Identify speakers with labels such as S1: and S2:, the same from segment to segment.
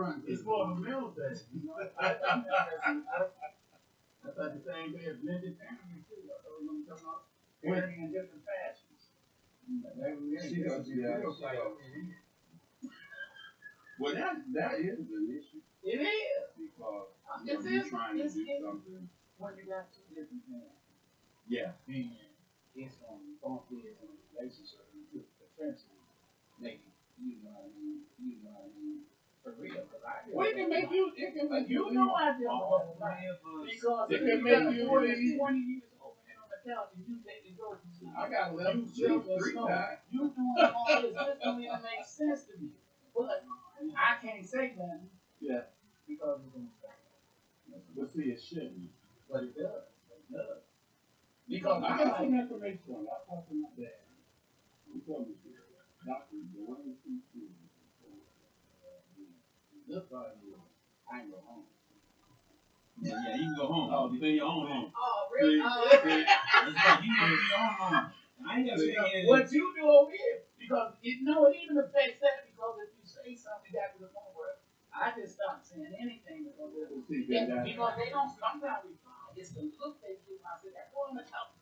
S1: front. It's more of a mental thing. You know, I thought the same thing as blended family too. I thought we were talking about parenting in different fashions. She goes, yeah. Well, that is an issue. It is because you're trying to do something when you got two different things. Yeah. And it's on both ends of the relationship. Essentially, making for real. Well, it can make you. It can make you know I do. Because it can make you 20 years old and on the couch and you take the door. I got 11 children. You doing all this. This don't even make sense to me. But I can't say nothing. Yeah. Because it's going to stop. But see, it shouldn't. But it does. It does. Because I got some information. I talked to my dad. He told me, Doctor, the one who sees you. This part is, I ain't go home. Yeah, you can go home. Oh, you do your own home. Oh, really? That's right. You go to your own home. I ain't gonna say what you do over here. Because it even affects that because if you say something that to the point where I just stop saying anything because they don't sometimes reply. It's the look they give. I said, that's going to help.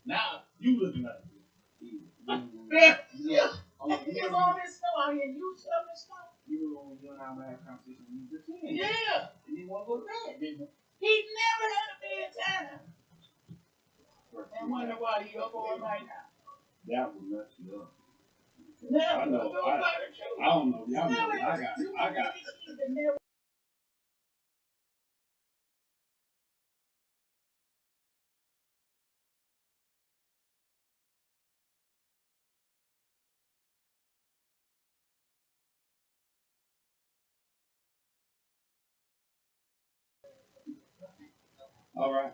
S1: Now you looking at it. Yeah. It's all this stuff out here. You stuff this stuff. You were when you and I were having a conversation when you were 10. Yeah. And you want to go to bed, didn't you? He never had a bedtime. And wonder why he up all night now. That would mess you up. Never. I know. I don't know. Y'all know. I got. All right.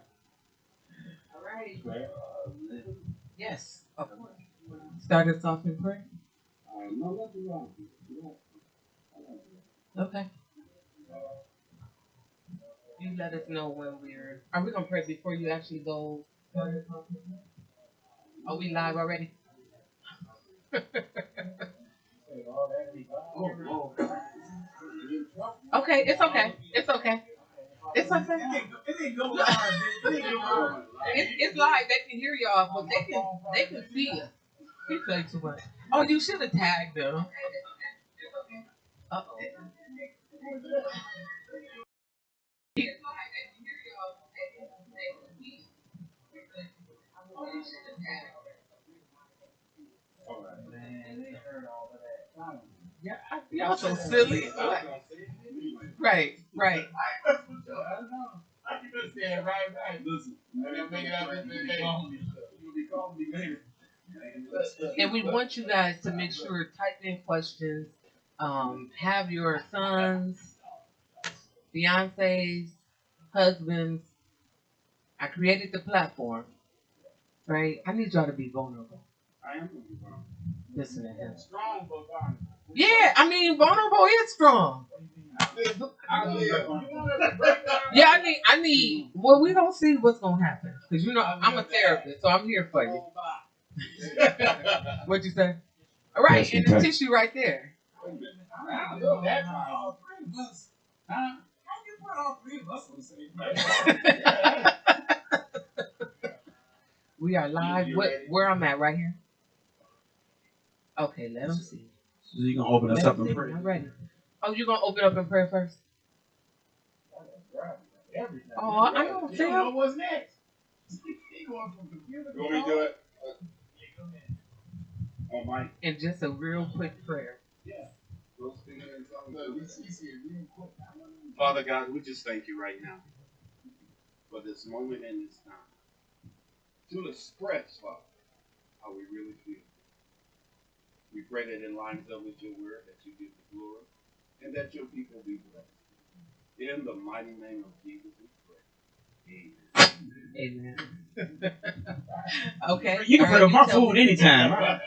S2: Yes. Of course. Start us off in prayer.
S1: No, nothing wrong.
S2: Okay. You let us know when we're. Are we gonna pray before you actually go? Are we live already? Okay, it's okay. It's okay. It's okay. It's live. They can hear y'all, but they can see us. He played too much. Oh, you should have tagged them. Uh-oh. Yeah, y'all so silly. Right. And we want you guys to make sure type in questions. Have your sons, fiancés, husbands. I created the platform, right? I need y'all to be vulnerable.
S1: I am going to be vulnerable.
S2: Listen to him.
S1: Strong but vulnerable.
S2: Yeah, I mean, vulnerable is strong. Yeah, I need. Well, we don't see what's gonna happen because I'm a therapist, so I'm here for you. What'd you say? All right, and the tissue right there. We are live. Where I'm at right here. Okay, let them see.
S1: So you're gonna open us up in prayer.
S2: I'm ready. Oh, you're gonna open up in prayer first? Oh, I know. You don't know what's next. You want me to do it?
S1: Oh, Mike.
S2: And just a real quick prayer.
S1: Yeah. Father God, we just thank you right now for this moment and this time to express, Father, how we really feel. We pray that it lines up with your word, that you give the glory, and that your people be blessed. In the mighty name of Jesus, we pray.
S2: Amen. Okay.
S3: You can pray with my food anytime.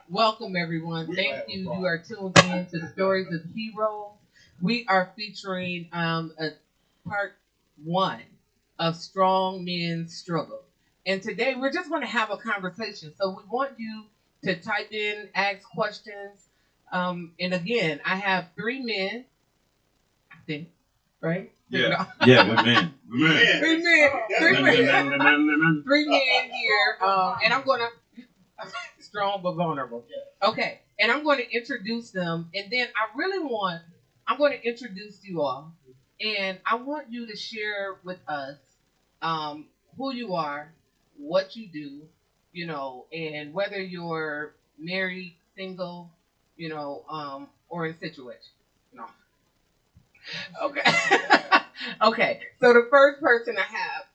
S2: Welcome everyone. Thank you. You are tuned in to the Stories of Heroes. We are featuring a part 1 of Strong Men's Struggle. And today we're just going to have a conversation. So we want you to type in, ask questions. And again, I have 3 men, I think, right?
S3: Yeah.
S2: No.
S3: Yeah, we're men. We're men.
S2: 3 men here. And I'm gonna strong but vulnerable. Okay, and I'm going to introduce them, and then I'm going to introduce you all, and I want you to share with us who you are, what you do, and whether you're married, single, or in a situation. No. Okay. Okay. So the first person I have,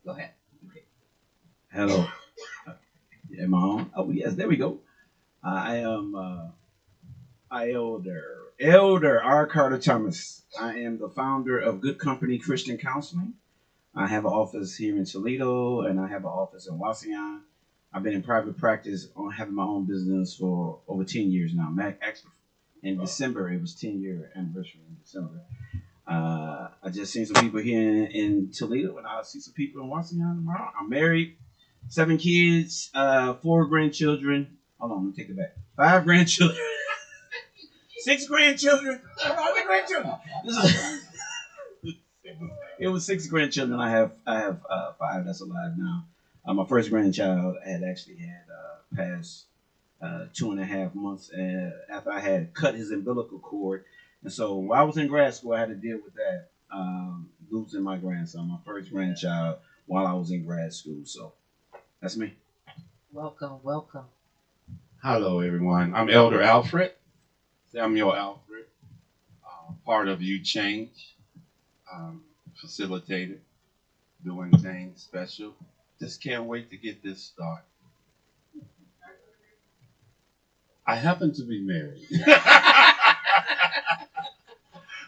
S2: go ahead.
S3: Hello. Am I on? Oh, yes, there we go. I am Elder R. Carter Thomas. I am the founder of Good Company Christian Counseling. I have an office here in Toledo, and I have an office in Wauseon. I've been in private practice on having my own business for over 10 years now. Actually, in December, it was 10-year anniversary in December. I just seen some people here in Toledo, and I'll see some people in Wauseon tomorrow. I'm married, 7 kids, 4 grandchildren. Hold on, let me take it back. 5 grandchildren, 6 grandchildren. All the grandchildren. It was 6 grandchildren. I have 5 that's alive now. My first grandchild had actually had passed 2.5 months after I had cut his umbilical cord, and so while I was in grad school, I had to deal with that, losing my grandson, my first grandchild, while I was in grad school. So that's me.
S2: Welcome, welcome.
S4: Hello, everyone. I'm Elder Alfred, Samuel Alfred, part of You Change, facilitator, doing things special. Just can't wait to get this started. I happen to be married.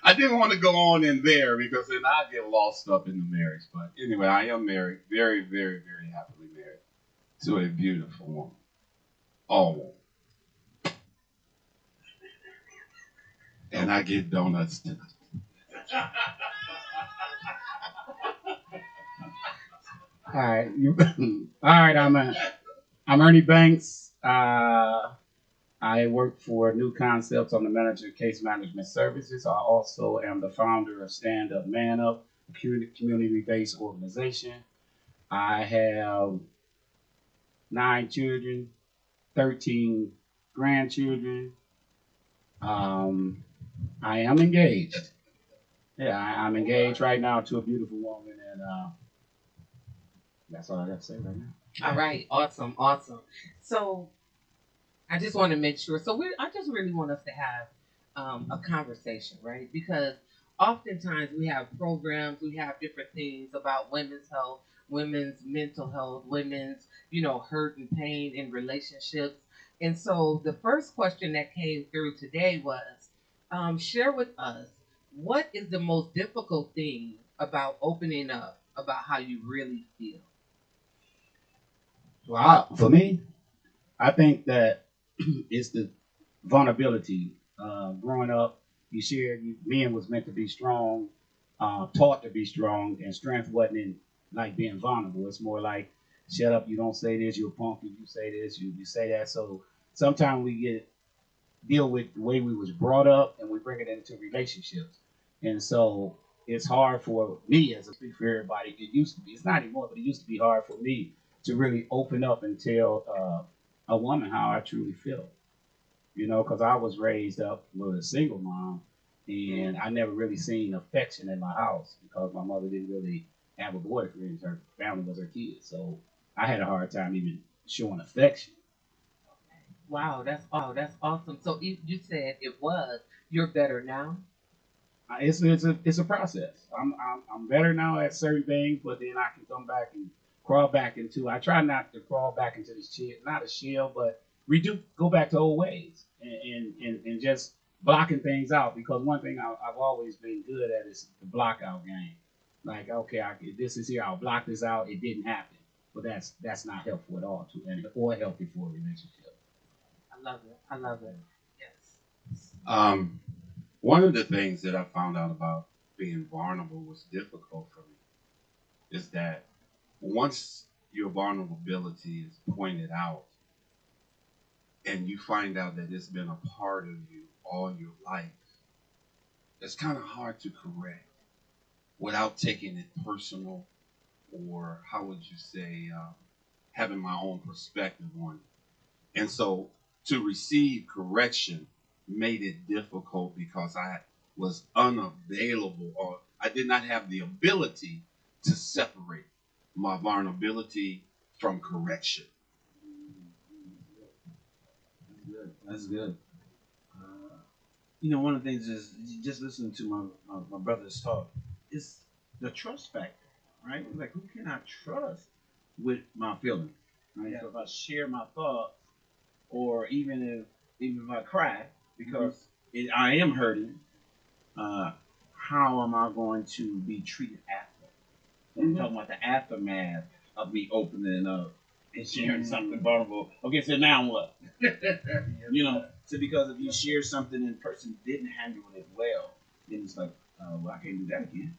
S4: I didn't want to go on in there because then I get lost up in the marriage. But anyway, I am married, very, very, very happily married to a beautiful woman. All woman. And I get donuts tonight.
S5: All right, all right. I'm Ernie Banks. I work for New Concepts. I'm the manager of case management services. I also am the founder of Stand Up Man Up, a community-based organization. I have 9 children, 13 grandchildren. I am engaged. Yeah, I'm engaged right now to a beautiful woman, and that's all I got to say right now.
S2: All right, awesome, awesome. So I just want to make sure. So I just really want us to have a conversation, right? Because oftentimes we have programs, we have different things about women's health, women's mental health, women's, hurt and pain in relationships. And so the first question that came through today was, share with us, what is the most difficult thing about opening up about how you really feel?
S5: Well, for me, I think that it's the vulnerability. Growing up, men was meant to be strong, taught to be strong, and strength wasn't in like being vulnerable. It's more like, shut up, you don't say this, you're a punk, if you say this, you say that. So sometimes we deal with the way we was brought up, and we bring it into relationships. And so it's hard for me, as a speak for everybody, it used to be, it's not anymore, but it used to be hard for me to really open up and tell a woman how I truly feel. Because I was raised up with a single mom, and I never really seen affection in my house because my mother didn't really have a boyfriend. Her family was her kids. So I had a hard time even showing affection.
S2: Wow, that's awesome. So you said you're better now.
S5: It's a process. I'm better now at certain things, but then I can come back and crawl back into. I try not to crawl back into this shell, not a shell, but we do go back to old ways and just blocking things out. Because one thing I've always been good at is the block out game. Like, okay, this is here. I'll block this out. It didn't happen, but that's not helpful at all or healthy for a relationship.
S2: I love it. I love it. Yes.
S4: One of the things that I found out about being vulnerable was difficult for me is that once your vulnerability is pointed out, and you find out that it's been a part of you all your life, it's kind of hard to correct without taking it personal, or how would you say, having my own perspective on it. And so to receive correction made it difficult because I was unavailable, or I did not have the ability to separate my vulnerability from correction.
S3: That's good. One of the things is just listening to my brother's talk is the trust factor, right? Like, who can I trust with my feelings? Right? Yeah. So if I share my thoughts, or even if I cry because I am hurting, how am I going to be treated after? So I'm talking about the aftermath of me opening up and sharing something vulnerable. Okay, so now what? So because if you share something and the person didn't handle it well, then it's like, well, I can't do that again.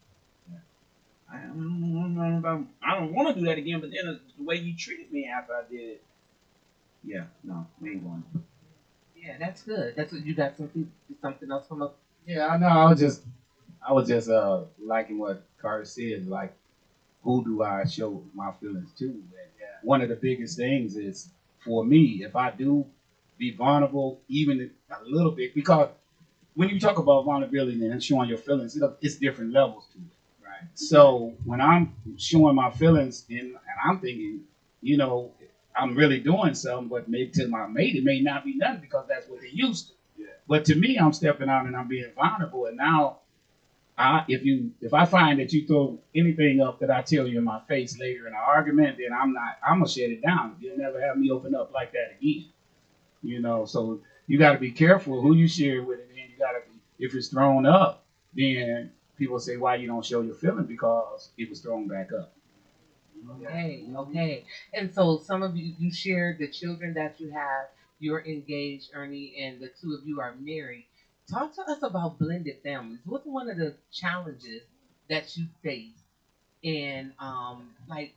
S3: I don't want to do that again, but then the way you treated me after I did it, yeah, no, we ain't going.
S2: Yeah, that's good. That's what you got. Something else come up.
S5: Yeah, I know. I was just liking what Carter said. Like, who do I show my feelings to? And one of the biggest things is, for me, if I do be vulnerable, even a little bit, because when you talk about vulnerability and showing your feelings, it's different levels to it. Right. So when I'm showing my feelings and I'm thinking, I'm really doing something, but maybe to my mate it may not be nothing because that's what they used to. Yeah. But to me, I'm stepping out and I'm being vulnerable. And now, if I find that you throw anything up that I tell you in my face later in an argument, then I'm gonna shut it down. You'll never have me open up like that again. So you got to be careful who you share with, and then you got to, if it's thrown up, then people say why you don't show your feeling because it was thrown back up.
S2: Okay. And so some of you shared the children that you have. You're engaged, Ernie, and the two of you are married. Talk to us about blended families. What's one of the challenges that you face in, like,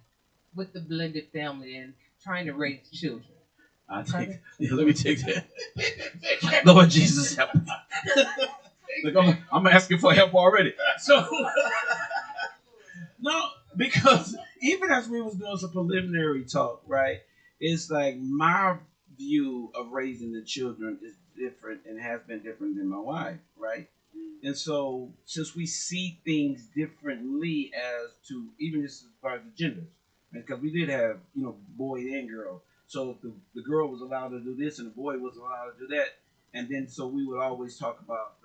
S2: with the blended family and trying to raise children?
S3: Let me take that. Lord Jesus, help me. Look, I'm asking for help already. So, no, because even as we was doing some preliminary talk, right, it's like my view of raising the children is different and has been different than my wife, right? And so, since we see things differently as to even just as far as the genders, because we did have, boy and girl. So the girl was allowed to do this and the boy was allowed to do that. And then so we would always talk about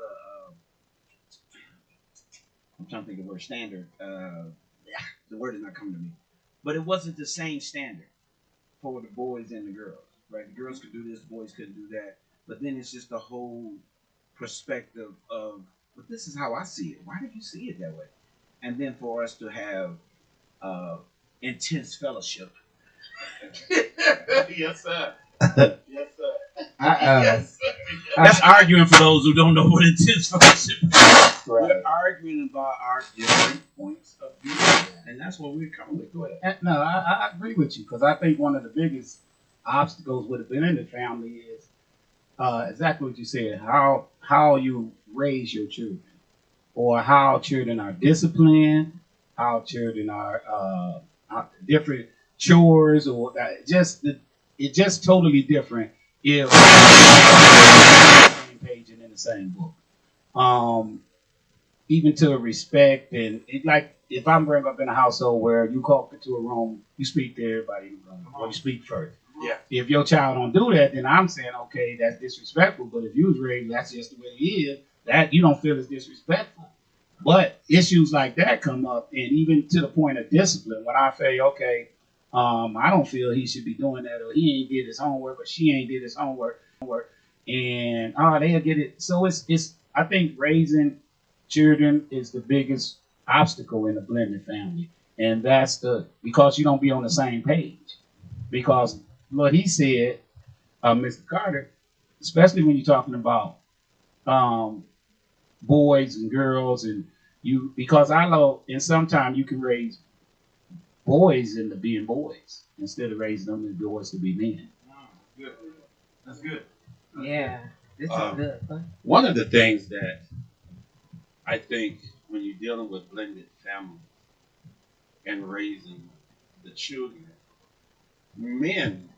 S3: I'm trying to think of the word standard. The word is not coming to me. But it wasn't the same standard for the boys and the girls, right? The girls could do this, the boys couldn't do that. But then it's just the whole perspective of, but this is how I see it. Why did you see it that way? And then for us to have intense fellowship.
S4: Yes, sir. Yes, sir.
S3: That's arguing for those who don't know what intense fellowship is.
S5: Right.
S3: We're arguing about our different points of view, and that's what we're coming with. Go ahead.
S5: No, I agree with you because I think one of the biggest obstacles with a blended family is exactly what you said. How you raise your children, or how children are disciplined, how children are different chores, or it's just totally different if on the same page and in the same book. Even to respect and like if I'm brought up in a household where you walk into a room, you speak to everybody in the room, or you speak first.
S4: Yeah.
S5: If your child don't do that, then I'm saying, okay, that's disrespectful. But if you was raised, that's just the way it is. That you don't feel is disrespectful. But issues like that come up, and even to the point of discipline, when I say, okay, I don't feel he should be doing that, or he ain't did his homework, or she ain't did his homework, and they'll get it. So it's I think raising children is the biggest obstacle in a blended family, and that's because you don't be on the same page. Because what he said, Mr. Carter, especially when you're talking about boys and girls, and because I know, and sometimes you can raise boys into being boys instead of raising them as boys to be men.
S3: Good. That's good.
S2: Yeah, this is good. Huh?
S4: One of the things that I think when you're dealing with blended families and raising the children, men,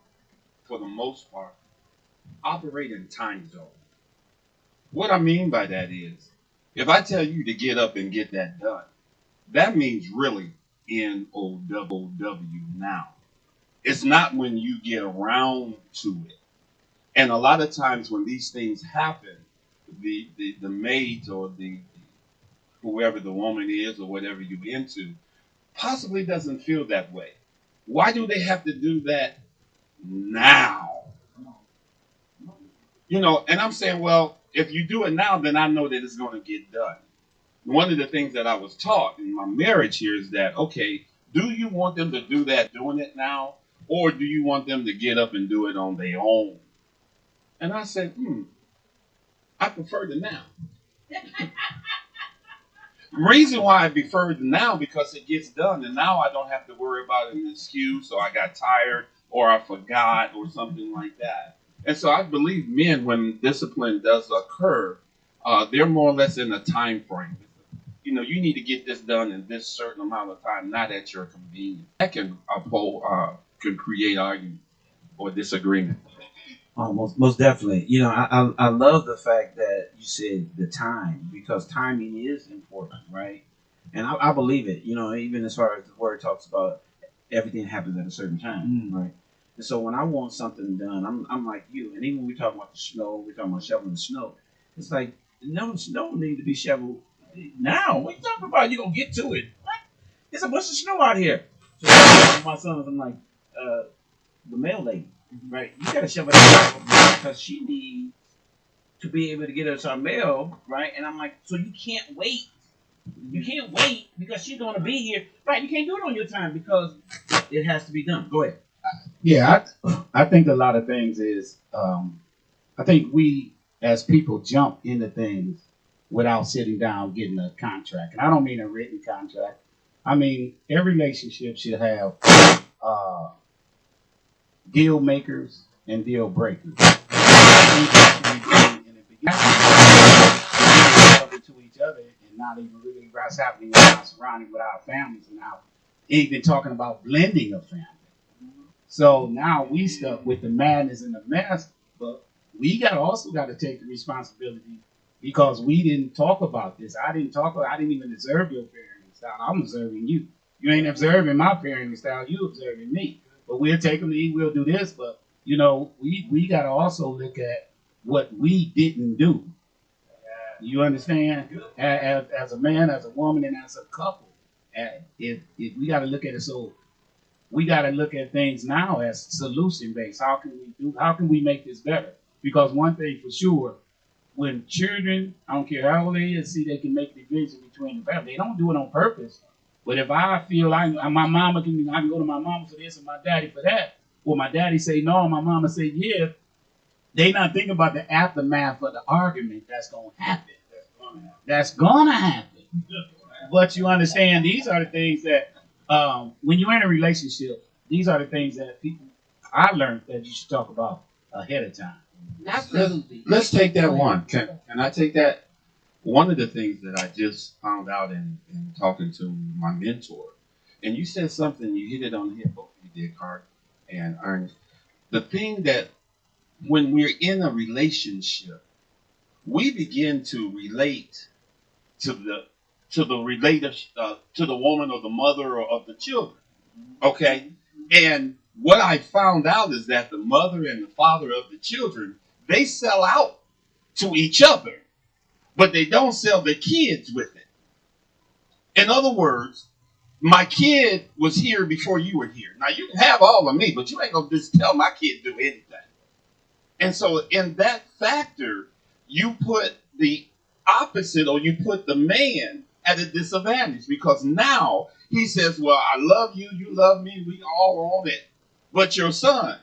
S4: for the most part, operate in time zones. What I mean by that is, if I tell you to get up and get that done, that means really NOW now. It's not when you get around to it. And a lot of times when these things happen, the mate or the whoever the woman is or whatever you're into possibly doesn't feel that way. Why do they have to do that now? And I'm saying, well, if you do it now, then I know that it's going to get done. One of the things that I was taught in my marriage here is that, okay, do you want them to do that doing it now? Or do you want them to get up and do it on their own? And I said, I prefer the now. Reason why I prefer the now, because it gets done, and now I don't have to worry about an excuse, or I got tired, or I forgot, or something like that. And so I believe men, when discipline does occur, they're more or less in a time frame. You need to get this done in this certain amount of time, not at your convenience. That can create argument or disagreement.
S3: Most definitely. I love the fact that you said the time, because timing is important, right? And I believe it. Even as far as the word talks about everything happens at a certain time, right? And so when I want something done, I'm like you. And even when we talk about the snow, we're talking about shoveling the snow. It's like no snow need to be shoveled now. What you talking about? You're gonna get to it. What? There's a bunch of snow out here. So my sons, I'm like, the mail lady, right? You gotta shovel that because she needs to be able to get us our mail, right? And I'm like, so you can't wait. You can't wait because she's gonna be here, right? You can't do it on your time because it has to be done. Go ahead.
S5: Yeah, I think a lot of things is, I think we as people jump into things without sitting down getting a contract. And I don't mean a written contract. I mean, every relationship should have deal makers and deal breakers. To each other and not even really what's happening in our surrounding with our families and now even talking about blending of family. So now we stuck with the madness and the mess, but we also got to take the responsibility because we didn't talk about this. I didn't even observe your parenting style. I'm observing you. You ain't observing my parenting style. You observing me. But we'll take them to eat. We'll do this. But, we got to also look at what we didn't do. You understand? As a man, as a woman, and as a couple. If we got to look at it, so we got to look at things now as solution based. How can we make this better? Because one thing for sure, when children, I don't care how old they is, see they can make division between the family. They don't do it on purpose. But if I feel I can go to my mama for this and my daddy for that, or my daddy say no, and my mama say yeah, they not thinking about the aftermath of the argument that's gonna happen. That's gonna happen. But you understand, these are the things that when you're in a relationship, these are the things that I learned that you should talk about ahead of time.
S2: Absolutely.
S4: Let's take that one. Can I take that? One of the things that I just found out in talking to my mentor, and you said something, you hit it on the head, both of you did, Cart and Ernest. The thing that when we're in a relationship, we begin to relate to the woman or the mother or of the children. Okay? And what I found out is that the mother and the father of the children, they sell out to each other, but they don't sell their kids with it. In other words, my kid was here before you were here. Now you can have all of me, but you ain't gonna just tell my kid to do anything. And so in that factor, you put the opposite, or you put the man at a disadvantage, because now he says, well, I love you, you love me, we all on it. But your son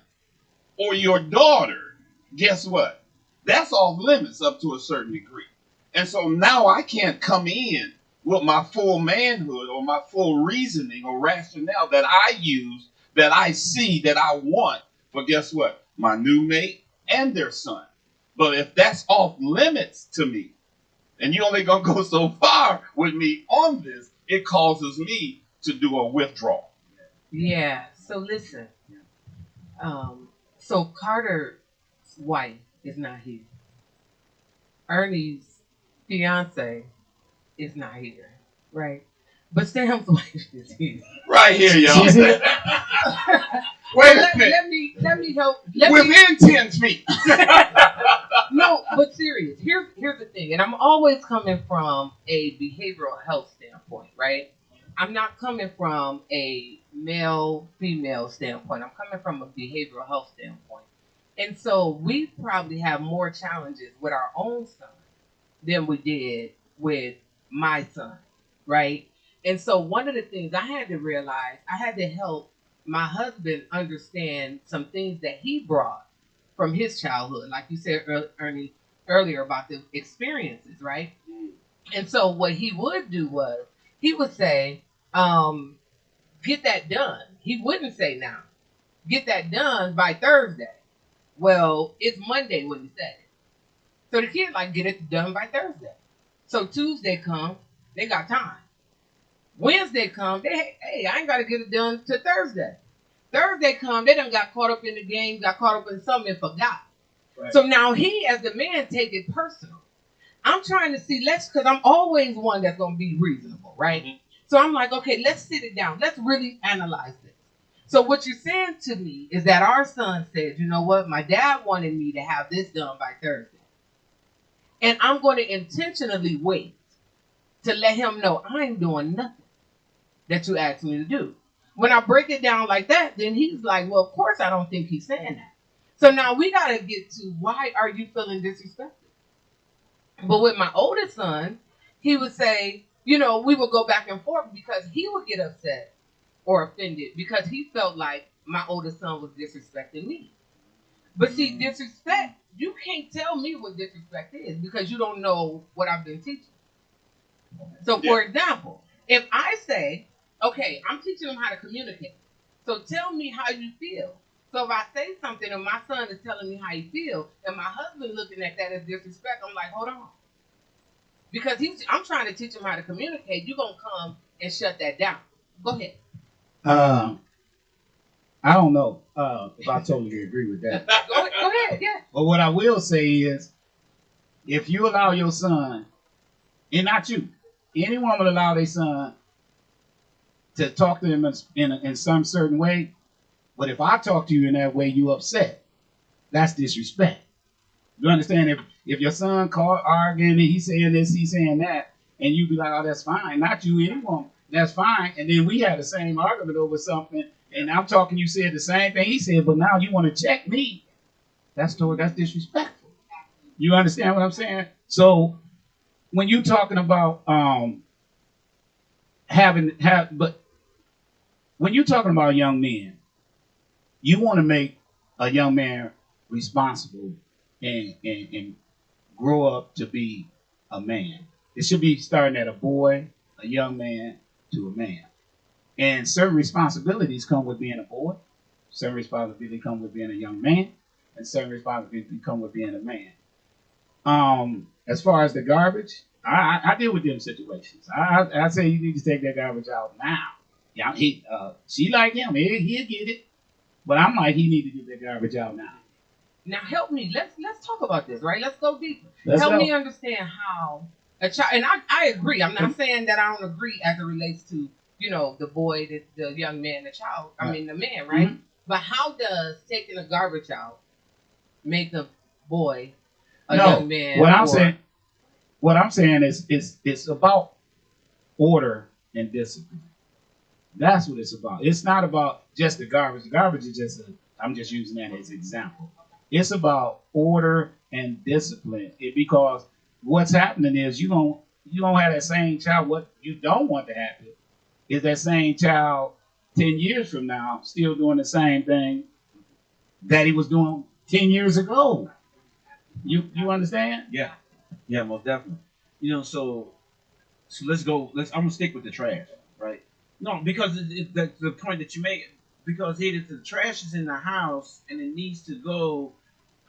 S4: or your daughter, guess what? That's off limits up to a certain degree. And so now I can't come in with my full manhood or my full reasoning or rationale that I use, that I see, that I want. But guess what? My new mate and their son. But if that's off limits to me, and you only gonna go so far with me on this, it causes me to do a withdrawal.
S2: Yeah. So listen. So Carter's wife is not here. Ernie's fiance is not here, right? But Sam's wife is here.
S4: Right here, y'all.
S5: She's here.
S4: Wait a minute.
S2: Let me help.
S4: Within 10 feet.
S2: No, but serious. Here's the thing, and I'm always coming from a behavioral health standpoint, right? I'm not coming from a male-female standpoint. I'm coming from a behavioral health standpoint. And so we probably have more challenges with our own son than we did with my son, right? And so one of the things I had to realize, I had to help my husband understand some things that he brought from his childhood, like you said, Ernie, earlier about the experiences, right? And so what he would do was he would say, get that done. He wouldn't say now, get that done by Thursday. Well, it's Monday when he said it. So the kid like, get it done by Thursday. So Tuesday comes, they got time. Wednesday comes, hey, I ain't got to get it done till Thursday. Thursday comes, they done got caught up in the game, got caught up in something and forgot. Right. So now he, as the man, take it personal. I'm trying to see, because I'm always one that's going to be reasonable, right? Mm-hmm. So I'm like, okay, let's sit it down. Let's really analyze this. So what you're saying to me is that our son said, you know what, my dad wanted me to have this done by Thursday. And I'm going to intentionally wait to let him know I ain't doing nothing that you asked me to do. When I break it down like that, then he's like, well, of course I don't think he's saying that. So now we got to get to, why are you feeling disrespected? But with my oldest son, he would say, we would go back and forth because he would get upset or offended because he felt like my oldest son was disrespecting me. But see, disrespect, you can't tell me what disrespect is because you don't know what I've been teaching. So for example, if I say, okay, I'm teaching them how to communicate. So tell me how you feel. So if I say something and my son is telling me how he feels and my husband looking at that as disrespect, I'm like, hold on. Because I'm trying to teach him how to communicate. You're going to come and shut that down. Go ahead.
S5: I don't know if I totally agree with that.
S2: Go ahead, yeah.
S5: But what I will say is, if you allow your son, and not you, anyone will allow their son to talk to them in some certain way, but if I talk to you in that way, you upset. That's disrespect. You understand? If your son caught arguing and he's saying this, he's saying that, and you be like, oh, that's fine. Not you, anyone. That's fine. And then we had the same argument over something, and I'm talking, you said the same thing he said, but now you want to check me. That's disrespectful. You understand what I'm saying? So when you're talking about when you're talking about young men, you want to make a young man responsible and grow up to be a man. It should be starting at a boy, a young man, to a man. And certain responsibilities come with being a boy. Certain responsibilities come with being a young man. And certain responsibilities come with being a man. As far as the garbage, I deal with them situations. I say you need to take that garbage out now. Yeah, she like him. He'll get it. But I'm like, he need to get that garbage out now.
S2: Now help me. Let's talk about this, right? Let's go deeper.
S5: Let's
S2: help
S5: go.
S2: me understand how a child, and I agree. I'm not saying that I don't agree as it relates to, the boy, the young man, the child, I mean the man, right? Mm-hmm. But how does taking the garbage out make a boy a young man?
S5: What I'm saying is it's about order and discipline. That's what it's about. It's not about just the garbage. The garbage is I'm just using that as an example. It's about order and discipline. Because what's happening is you don't have that same child. What you don't want to happen is that same child 10 years from now still doing the same thing that he was doing 10 years ago. You understand?
S3: Yeah, most definitely. So let's go. I'm gonna stick with the trash, right? No, because that's the point that you make. Because the trash is in the house and it needs to go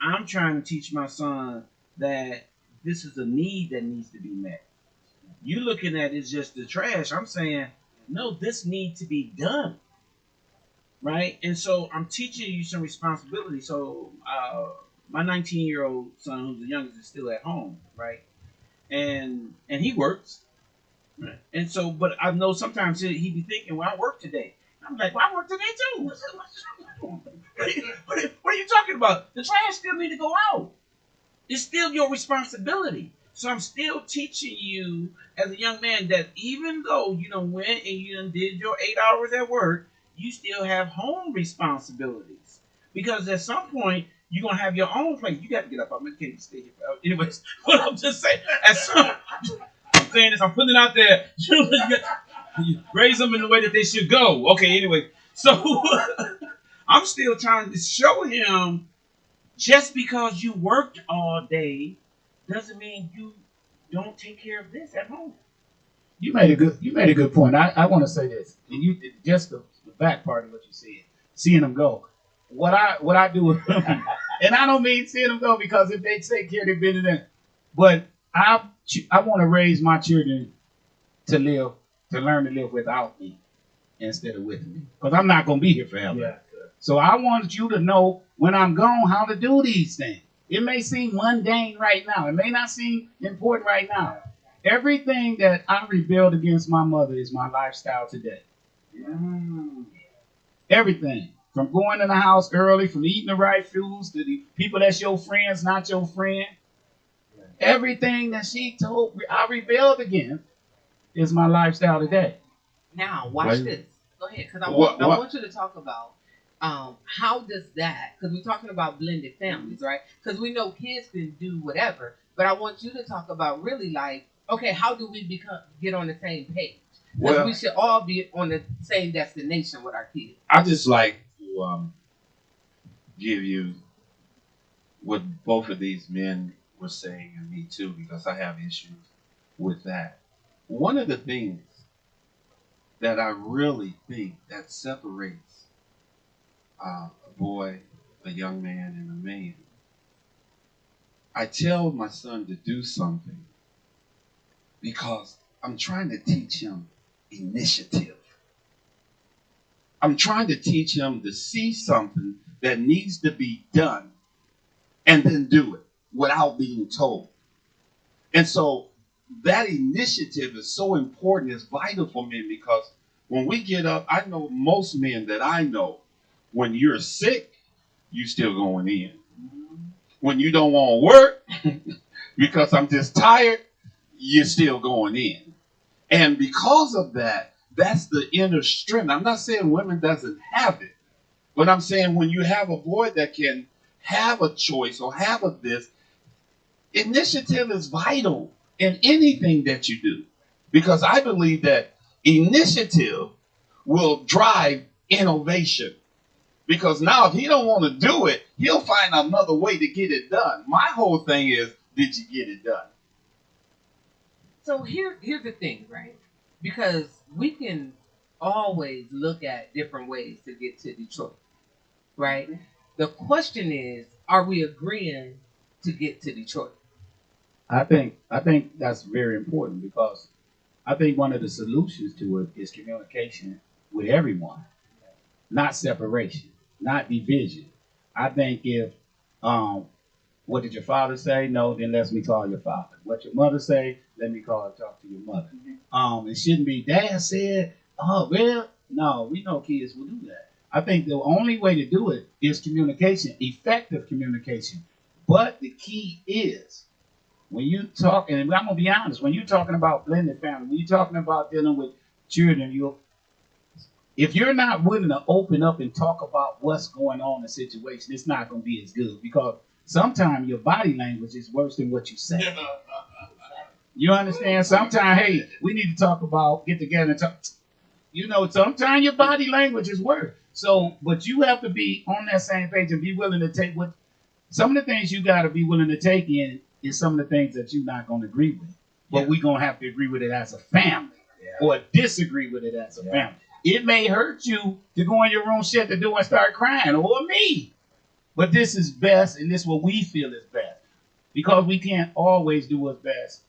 S3: I'm trying to teach my son that this is a need that needs to be met. You looking at it just the trash. I'm saying, no, this needs to be done. Right? And so I'm teaching you some responsibility. So my 19-year-old son, who's the youngest, is still at home, right? And he works. Right. And so, but I know sometimes he be thinking, well, I work today. I'm like, well, I work today too. What are you talking about? The trash still need to go out. It's still your responsibility. So I'm still teaching you as a young man that even though you done went and you done did your 8 hours at work, you still have home responsibilities. Because at some point, you're going to have your own place. You got to get up. I'm going to stay here forever. Anyways, what I'm just saying, I'm saying this, I'm putting it out there. You raise them in the way that they should go. Okay, anyway. So I'm still trying to show him just because you worked all day doesn't mean you don't take care of this at home.
S5: You made a good point. I want to say this, and you just the back part of what you said, seeing them go. What I do with them, and I don't mean seeing them go because if they take care of their business, but I want to raise my children to learn to live without me instead of with me, because I'm not gonna be here forever. Yeah. So I want you to know when I'm gone how to do these things. It may seem mundane right now. It may not seem important right now. Everything that I rebelled against my mother is my lifestyle today. Everything. From going in the house early, from eating the right foods, to the people that's your friends, not your friend. Everything that she told I rebelled against is my lifestyle today.
S2: Now, watch this. Go ahead, because I want you to talk about how does that, because we're talking about blended families, right? Because we know kids can do whatever, but I want you to talk about really like, okay, how do we get on the same page? Because we should all be on the same destination with our kids.
S4: I just like to give you what both of these men were saying, and me too, because I have issues with that. One of the things that I really think that separates a boy, a young man, and a man, I tell my son to do something because I'm trying to teach him initiative. I'm trying to teach him to see something that needs to be done and then do it without being told. And so that initiative is so important, it's vital for me, because when we get up, I know most men that I know, when you're sick, you still going in. When you don't want to work because I'm just tired, you're still going in. And because of that, that's the inner strength. I'm not saying women doesn't have it, but I'm saying when you have a boy that can have a choice or have a this, initiative is vital in anything that you do. Because I believe that initiative will drive innovation. Because now if he don't want to do it, he'll find another way to get it done. My whole thing is, did you get it done?
S2: So here's the thing, right? Because we can always look at different ways to get to Detroit, right? The question is, are we agreeing to get to Detroit?
S5: I think that's very important, because I think one of the solutions to it is communication with everyone, not separation, not division. I think if what did your father say? No, then let me call your father. What your mother say? Let me talk to your mother. It shouldn't be dad said, oh, well, no, we know kids will do that. I think the only way to do it is communication, effective communication. But the key is, when you talk, and I'm going to be honest, when you're talking about blended family, when you're talking about dealing with children, if you're not willing to open up and talk about what's going on in the situation, it's not going to be as good, because sometimes your body language is worse than what you say. You understand? Sometimes, hey, we need to talk about, get together and talk. Sometimes your body language is worse. So, but you have to be on that same page and be willing to take some of the things you got to be willing to take in is some of the things that you're not going to agree with. But we're going to have to agree with it as a family or disagree with it as a family. It may hurt you to go in your room, shut the door, and start crying, or me. but this is best, and this is what we feel is best. Because we can't always do what's best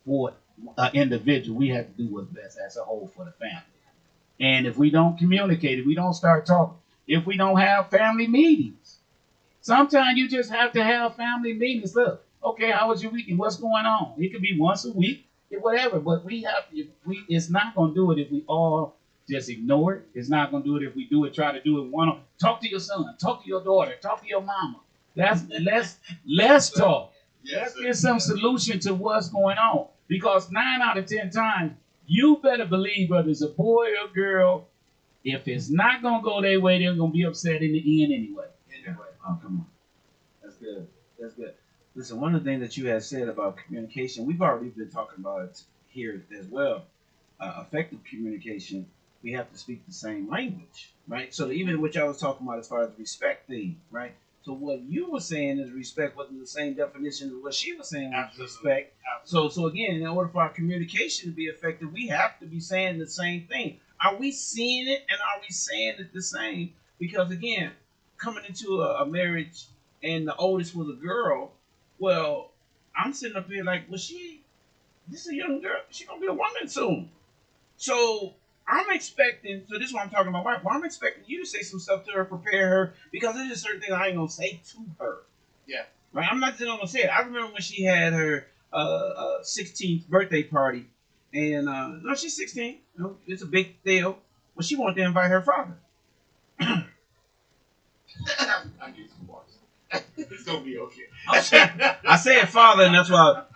S5: for an individual. We have to do what's best as a whole for the family. And if we don't communicate, if we don't start talking, if we don't have family meetings, sometimes you just have to have family meetings. Look, okay, how was your weekend? What's going on? It could be once a week, whatever. But we have to. It's not going to do it if we all just ignore it. It's not going to do it if we try to do it one. Talk to your son. Talk to your daughter. Talk to your mama. Let's talk. Let's get some solution to what's going on. Because 9 out of 10 times, you better believe whether it's a boy or girl, if it's not going to go their way, they're going to be upset in the end anyway.
S3: Oh, come on. That's good. That's good. Listen, one of the things that you had said about communication, we've already been talking about it here as well. Effective communication, we have to speak the same language, right? So even what y'all was talking about as far as the respect thing, right? So what you were saying is respect wasn't the same definition as what she was saying was respect. So again, in order for our communication to be effective, we have to be saying the same thing. Are we seeing it and are we saying it the same? Because again, coming into a marriage and the oldest was a girl, well, I'm sitting up here like, well, this is a young girl. She's going to be a woman soon. So I'm expecting, so this is what I'm talking about, wife. Well, I'm expecting you to say some stuff to her, prepare her, because there's just certain things I ain't going to say to her.
S4: Yeah.
S3: Right? I'm not just going to say it. I remember when she had her 16th birthday party, and no, she's 16. You know, it's a big deal. Well, she wanted to invite her father.
S4: I need some water. It's gonna be okay.
S3: I said father, and that's what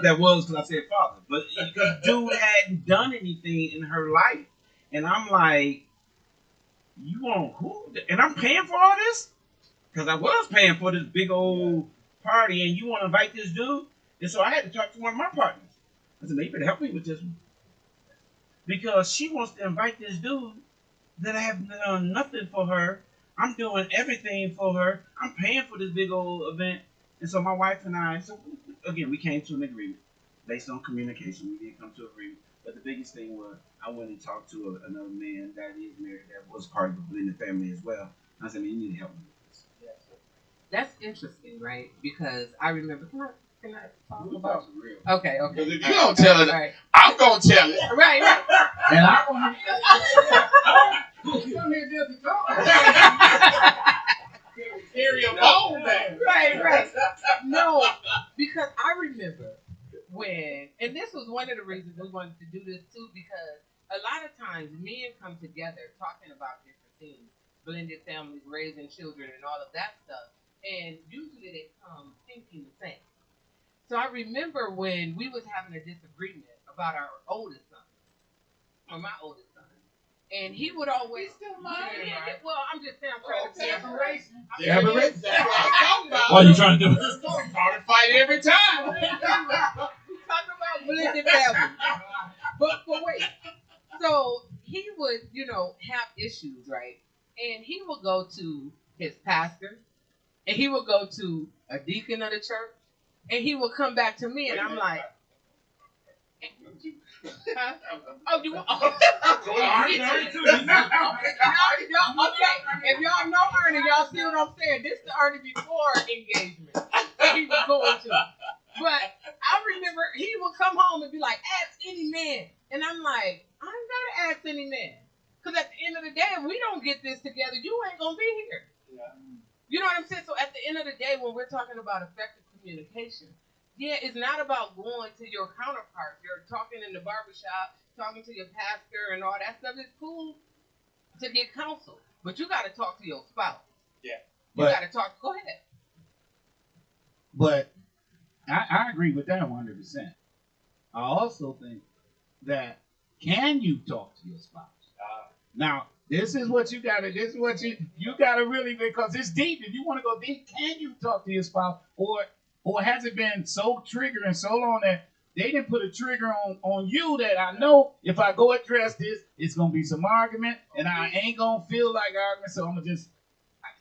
S3: that was, because I said father. But because dude hadn't done anything in her life, and I'm like, you want who? And I'm paying for all this, because I was paying for this big old party, and you want to invite this dude? And so I had to talk to one of my partners. I said, maybe you better help me with this one, because she wants to invite this dude that I have done nothing for her. I'm doing everything for her. I'm paying for this big old event. And so my wife and I, again, we came to an agreement based on communication. We did come to an agreement. But the biggest thing was I went and talked to another man that is married that was part of the blended family as well. I said, man, you need to help me with this.
S2: That's interesting, right? Because I remember, can I talk about
S4: it? Real.
S2: Okay.
S4: Because if you don't tell it,
S2: right.
S4: I'm going to tell it.
S2: Right.
S5: And I want
S4: Carry a bone back.
S2: Right. No, because I remember when, and this was one of the reasons we wanted to do this too, because a lot of times men come together talking about different things, blended families, raising children, and all of that stuff, and usually they come thinking the same. So I remember when we was having a disagreement about our oldest son, or my oldest son, and he would always still well, I'm just saying, I'm trying to
S4: Separation.
S5: Separation.
S4: That's what I'm talking about.
S5: What are you trying to do?
S4: Just start to fight every time.
S2: we talking about blended families. But wait. So he would, have issues, right? And he would go to his pastor, and he would go to a deacon of the church, and he would come back to me, and I'm like, huh? Oh, you want? Okay. If y'all know Ernie, y'all see what I'm saying. This is the Ernie before engagement. He was going to. But I remember he would come home and be like, ask any man. And I'm like, I ain't gotta ask any man. Because at the end of the day, if we don't get this together, you ain't gonna be here. Yeah. You know what I'm saying? So at the end of the day, when we're talking about effective communication, yeah, it's not about going to your counterpart. You're talking in the barbershop, talking to your pastor and all that stuff. It's cool to get counsel. But you got to talk to your spouse.
S4: Yeah.
S2: You got to talk. Go ahead.
S5: But I agree with that 100%. I also think that can you talk to your spouse? Now, this is what you gotta. This is what you gotta really, because it's deep. If you want to go deep, can you talk to your spouse, or has it been so triggering so long that they didn't put a trigger on you that I know if I go address this, it's gonna be some argument, and I ain't gonna feel like argument. So I'm gonna just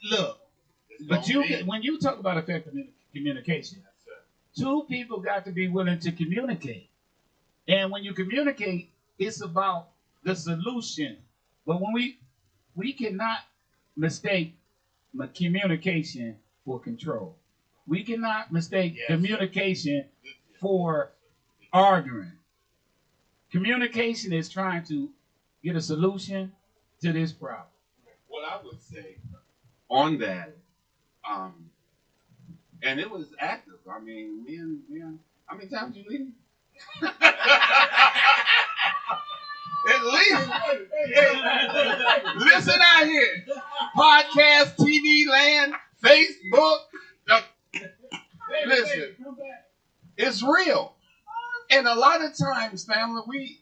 S5: look. But when you talk about effective communication, two people got to be willing to communicate, and when you communicate, it's about the solution. But when we cannot mistake communication for control. We cannot mistake communication for arguing. Communication is trying to get a solution to this problem.
S4: What I would say on that, and it was active. I mean, me and how many times you leave? At least, listen out here. Podcast, TV land, Facebook. Listen, it's real. And a lot of times, family,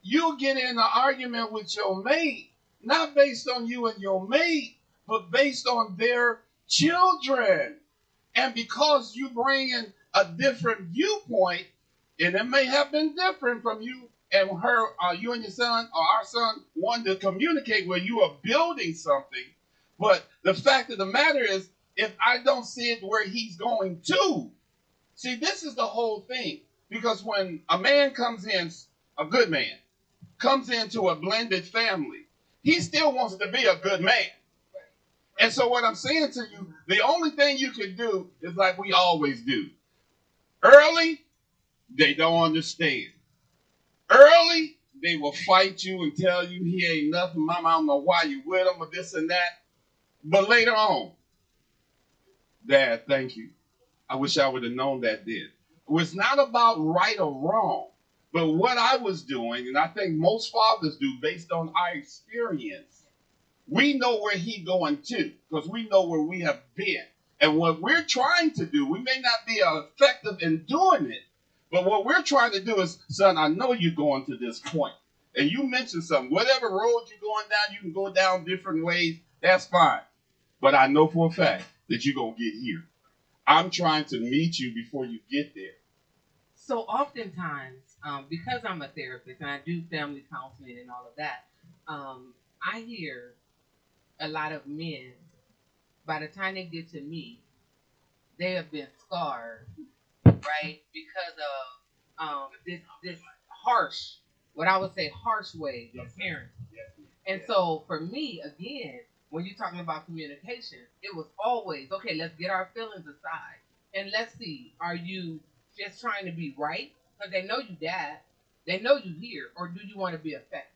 S4: you'll get in an argument with your mate, not based on you and your mate, but based on their children. And because you bring in a different viewpoint, and it may have been different from you and her, you and your son, or our son, wanting to communicate where you are building something. But the fact of the matter is, if I don't see it where he's going to, see, this is the whole thing. Because when a man comes in, a good man, comes into a blended family, he still wants to be a good man. And so what I'm saying to you, the only thing you can do is like we always do. Early, they don't understand. Early, they will fight you and tell you he ain't nothing. Mama, I don't know why you with him or this and that. But later on, Dad, thank you. I wish I would have known that then. It was not about right or wrong. But what I was doing, and I think most fathers do based on our experience, we know where he's going to because we know where we have been. And what we're trying to do, we may not be effective in doing it, but what we're trying to do is, son, I know you're going to this point. And you mentioned something. Whatever road you're going down, you can go down different ways. That's fine. But I know for a fact that you're going to get here. I'm trying to meet you before you get there.
S2: So oftentimes, because I'm a therapist and I do family counseling and all of that, I hear a lot of men, by the time they get to me, they have been scarred, right? Because of this harsh, what I would say harsh way of parenting. And so for me, again, when you're talking about communication, it was always, okay, let's get our feelings aside. And let's see, are you just trying to be right? Because they know you dad. They know you here. Or do you want to be effective?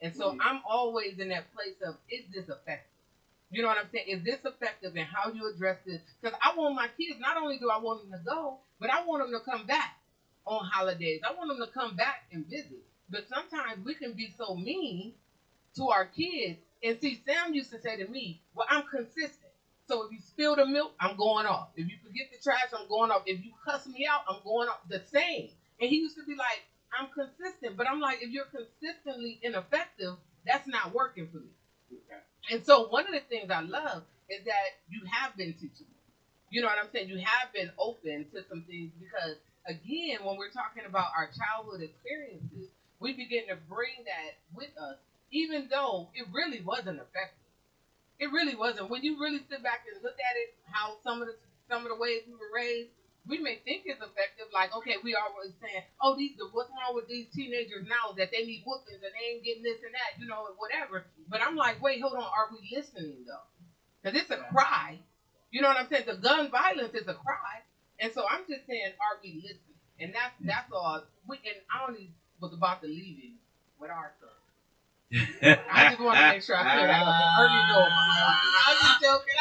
S2: And so I'm always in that place of, is this effective? You know what I'm saying? Is this effective in how you address this? Because I want my kids, not only do I want them to go, but I want them to come back on holidays. I want them to come back and visit. But sometimes we can be so mean to our kids. And see, Sam used to say to me, well, I'm consistent. So if you spill the milk, I'm going off. If you forget the trash, I'm going off. If you cuss me out, I'm going off. The same. And he used to be like, I'm consistent. But I'm like, if you're consistently ineffective, that's not working for me. Okay. And so one of the things I love is that you have been teachable. You know what I'm saying? You have been open to some things because, again, when we're talking about our childhood experiences, we begin to bring that with us, even though it really wasn't effective. It really wasn't. When you really sit back and look at it, how some of the ways we were raised, we may think it's effective. Like, okay, we always saying, oh, what's wrong with these teenagers now that they need whoopings and they ain't getting this and that, whatever. But I'm like, wait, hold on, are we listening though? Because it's a cry. You know what I'm saying? The gun violence is a cry, and so I'm just saying, are we listening? And that's all. And I only was about to leave you with our son. I just want to make sure I clear that up. Ernie knows. I'm just joking.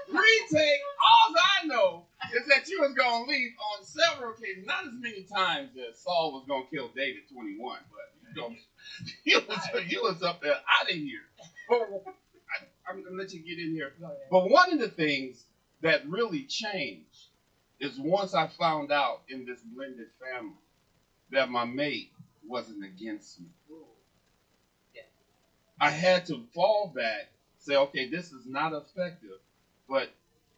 S4: Retake. All I know is that you was going to leave on several occasions. Not as many times as Saul was going to kill David 21, but you was up there out of here. But I'm going to let you get in here. But one of the things that really changed is once I found out in this blended family that my mate wasn't against me. I had to fall back, say, okay, this is not effective, but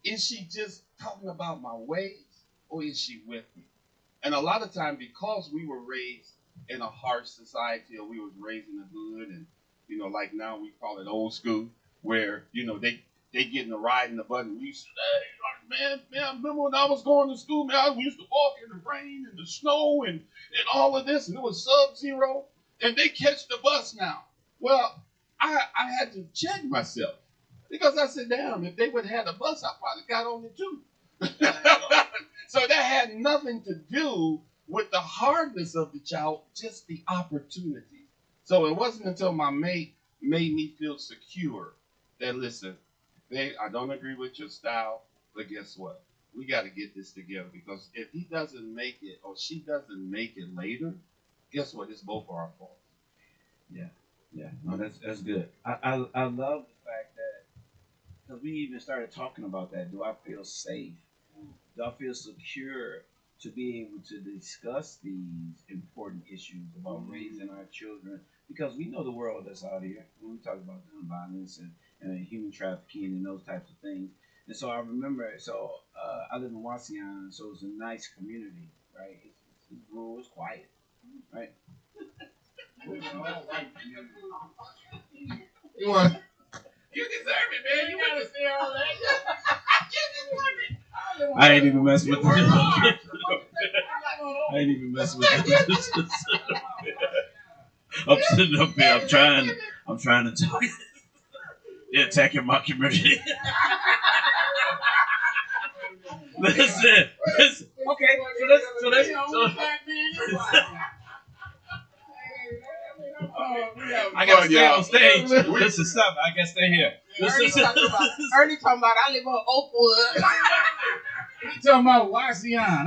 S4: is she just talking about my ways or is she with me? And a lot of time, because we were raised in a harsh society or we was raised in the hood and, like now we call it old school, where, they getting a ride in the bus. We used to, hey, man, remember when I was going to school, man, we used to walk in the rain and the snow and all of this, and it was sub-zero, and they catch the bus now. Well, I had to check myself because I said, damn, if they would have had a bus, I probably got on it too. So that had nothing to do with the hardness of the child, just the opportunity. So it wasn't until my mate made me feel secure that, listen, babe, I don't agree with your style, but guess what? We got to get this together because if he doesn't make it or she doesn't make it later, guess what? It's both of our fault.
S3: Yeah, yeah. No, that's good. I love the fact that because we even started talking about that. Do I feel safe? Do I feel secure to be able to discuss these important issues about raising our children? Because we know the world that's out here when we talk about gun violence and human trafficking and those types of things. And so I remember, I live in Wauseon, so it's a nice community, right? It's rural, it's quiet, right?
S4: You want? You deserve it, man. You gotta say all that.
S3: I ain't even messing with this. I ain't even messing with this. I'm sitting up there. I'm trying to talk. They're attacking my community. Listen. Okay, so let's. I gotta stay on stage. Listen, stop. I gotta stay here.
S2: Ernie talking about I live on Oakwood.
S1: You talking about Wauseon?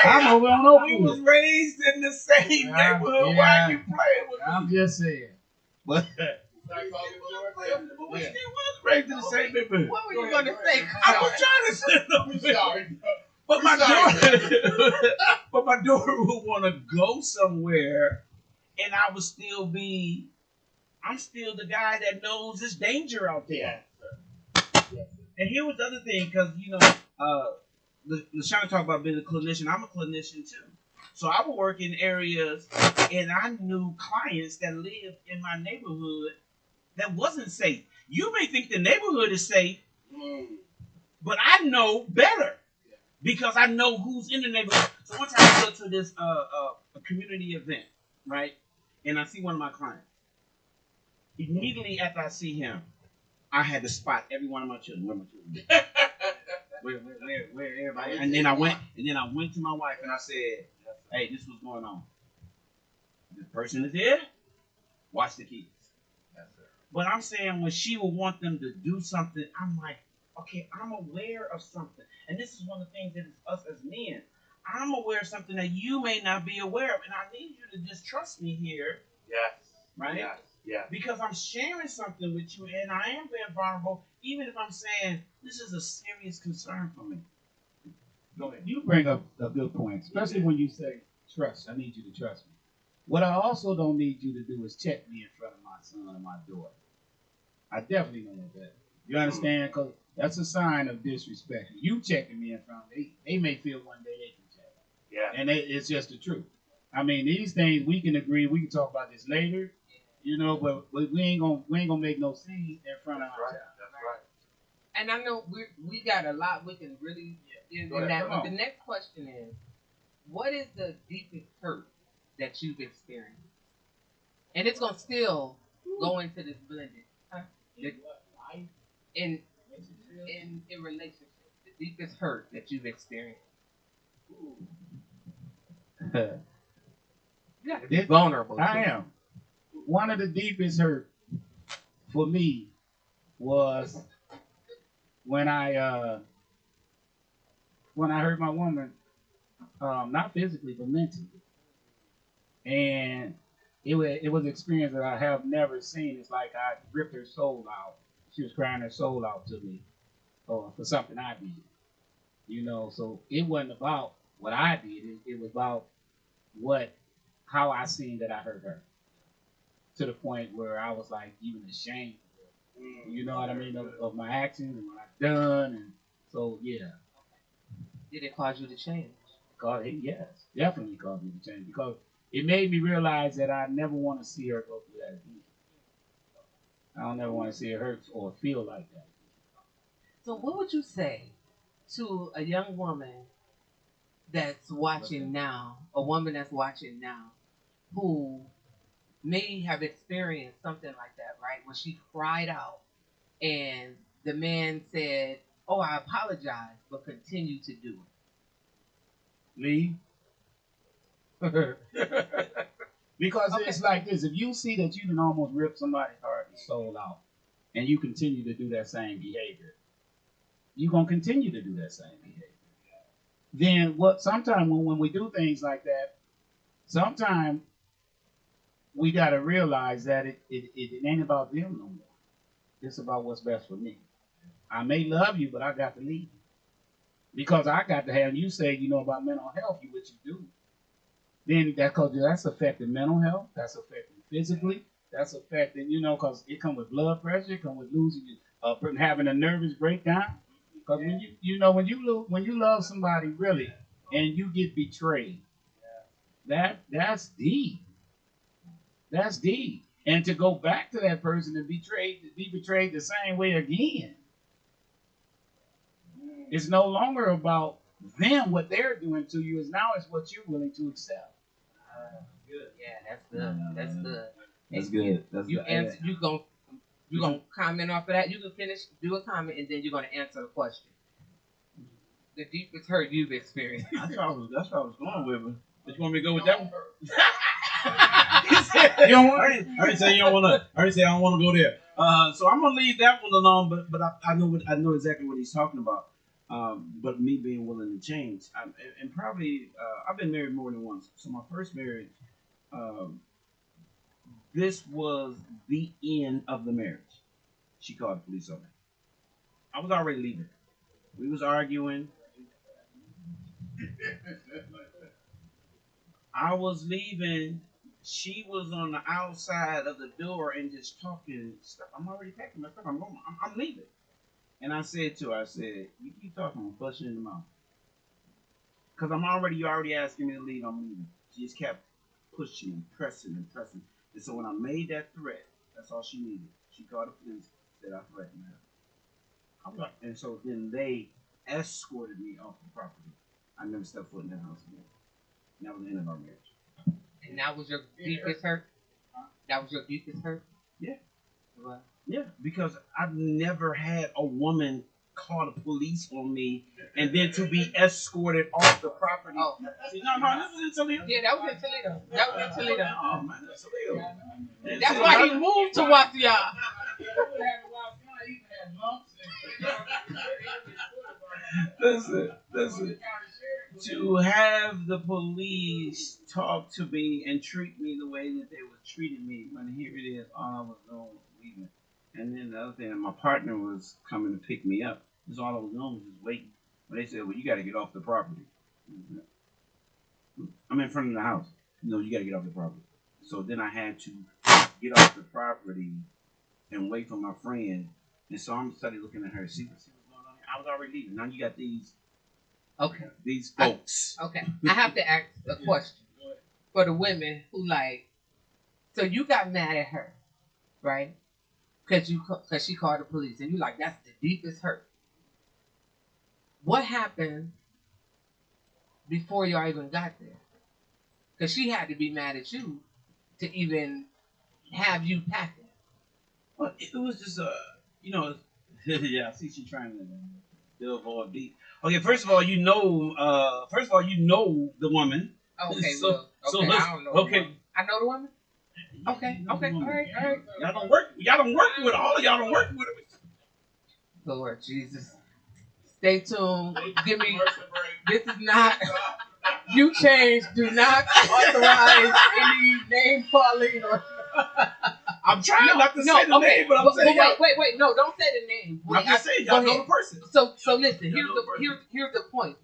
S1: I'm over on Oakwood.
S3: We was raised in the same neighborhood.
S1: Yeah.
S3: Why are you playing with me?
S1: I'm just saying.
S3: But we still was raised in the same neighborhood.
S2: What were you gonna say?
S3: I was trying to say something.
S4: Sorry.
S3: But my daughter would want to go somewhere, and I would still be. I'm still the guy that knows there's danger out there. And here was the other thing, because LaShawn talked about being a clinician. I'm a clinician too, so I would work in areas, and I knew clients that lived in my neighborhood that wasn't safe. You may think the neighborhood is safe, but I know better. Because I know who's in the neighborhood. So one time I go to this a community event, right? And I see one of my clients. Immediately after I see him, I had to spot every one of my children. Where my children? Where everybody? And then I went to my wife and I said, "Hey, this is what's going on. This person is here. Watch the kids." But I'm saying when she would want them to do something, I'm like, okay, I'm aware of something. And this is one of the things that is us as men. I'm aware of something that you may not be aware of. And I need you to just trust me here.
S4: Yes.
S3: Right?
S4: Yes. Yes.
S3: Because I'm sharing something with you and I am being vulnerable, even if I'm saying this is a serious concern for me.
S1: Go ahead. You bring up a good point, especially when you say trust. I need you to trust me. What I also don't need you to do is check me in front of my son or my daughter. I definitely don't want that. You understand? Because that's a sign of disrespect. You checking me in front of me, they may feel one day they can check.
S4: Yeah.
S1: And it's just the truth. I mean, these things we can agree. We can talk about this later, but we ain't gonna make no scene in front of our child.
S4: That's right.
S2: And I know we got a lot we can really in that. But the next question is, what is the deepest hurt that you've experienced? And it's gonna still go into this blended. In relationships, the deepest hurt that you've experienced. You have to be vulnerable.
S1: I am. One of the deepest hurt for me was when I hurt my woman, not physically but mentally, and it was an experience that I have never seen. It's like I ripped her soul out. She was crying her soul out to me for something I did. So it wasn't about what I did. It was about how I seen that I hurt her, to the point where I was like even ashamed. You know what I mean, of my actions and what I've done, and so yeah.
S2: Did it cause you to change?
S1: Yes, definitely caused me to change, because it made me realize that I never want to see her go through that again. I don't ever want to see her hurt or feel like that.
S2: So what would you say to a young woman that's watching now, a woman that's watching now, who may have experienced something like that, right? Where she cried out and the man said, "Oh, I apologize," but continued to do
S5: Leave. Because
S2: Okay.
S5: it's like this: if you see that you can almost rip somebody's heart and soul out, and you continue to do that same behavior, you're gonna continue to do that same behavior. Then what? Sometimes when we do things like that, sometimes we gotta realize that it ain't about them no more. It's about what's best for me. I may love you, but I got to leave because I got to have you say, about mental health, what you do. Then that's affecting mental health. That's affecting physically. That's affecting, because it comes with blood pressure. It comes with losing, from having a nervous breakdown. Because when you love somebody really, and you get betrayed, that's deep. That's deep. And to go back to that person and be betrayed the same way again, it's no longer about them, what they're doing to you. Is now it's what you're willing to accept.
S2: Yeah, that's good. That's good.
S3: That's good. That's
S2: You
S3: good.
S2: answer. You gonna comment off of that? You can finish, do a comment, and then you're gonna answer the question. The deepest hurt you've experienced.
S3: That's what I was going with. But you want me to go with that one?
S5: You don't want
S3: Ernie said you don't want to. Ernie said I don't want to go there. So I'm gonna leave that one alone. But I know exactly what he's talking about. But me being willing to change, and probably I've been married more than once. So my first marriage, this was the end of the marriage. She called the police on me. I was already leaving. We was arguing. I was leaving. She was on the outside of the door and just talking stuff. I'm already packing my stuff. I'm leaving. And I said to her, "You keep talking, I'm gonna bust you in the mouth. Because you already asking me to leave, I'm leaving." She just kept pushing and pressing and pressing. And so when I made that threat, that's all she needed. She called the police, said I threatened her. And so then they escorted me off the property. I never stepped foot in that house again. And that was the end of our marriage.
S2: And that was your deepest hurt? That was your deepest hurt?
S3: Yeah.
S2: What?
S3: Yeah, because I've never had a woman call the police on me and then to be escorted off the property.
S2: Oh.
S3: No, this is in Toledo.
S2: Yeah, that was in Toledo. That was in Toledo.
S3: Oh, man, that's Toledo.
S2: That's why he moved to Wasia.
S3: Listen. To have the police talk to me and treat me the way that they were treating me, when here it is, all I was doing was leaving. And then the other thing, my partner was coming to pick me up. That's all I was doing was just waiting. But they said, "Well, you got to get off the property." I'm in front of the house. No, you got to get off the property. So then I had to get off the property and wait for my friend. And so I'm started looking at her, see what's going on. I was already leaving. Now you got these folks.
S2: Okay. I have to ask a question for the women who so you got mad at her, right? Because she called the police, and you that's the deepest hurt. What happened before y'all even got there? Because she had to be mad at you to even have you packing.
S3: Well, it was just yeah. I see she trying to avoid beat. Okay, first of all, you know the woman.
S2: Okay,
S3: So
S2: I don't know.
S3: Okay,
S2: I know the woman. Okay, all right.
S3: Y'all don't work with all of y'all. Don't work with her.
S2: Lord Jesus, stay tuned. Give me. This is not. You change. Do not authorize any name calling or.
S3: I'm trying not to say the name, but I'm saying.
S2: Wait. No, don't say the name.
S3: I'm just saying y'all know the person.
S2: So listen. Here's the point.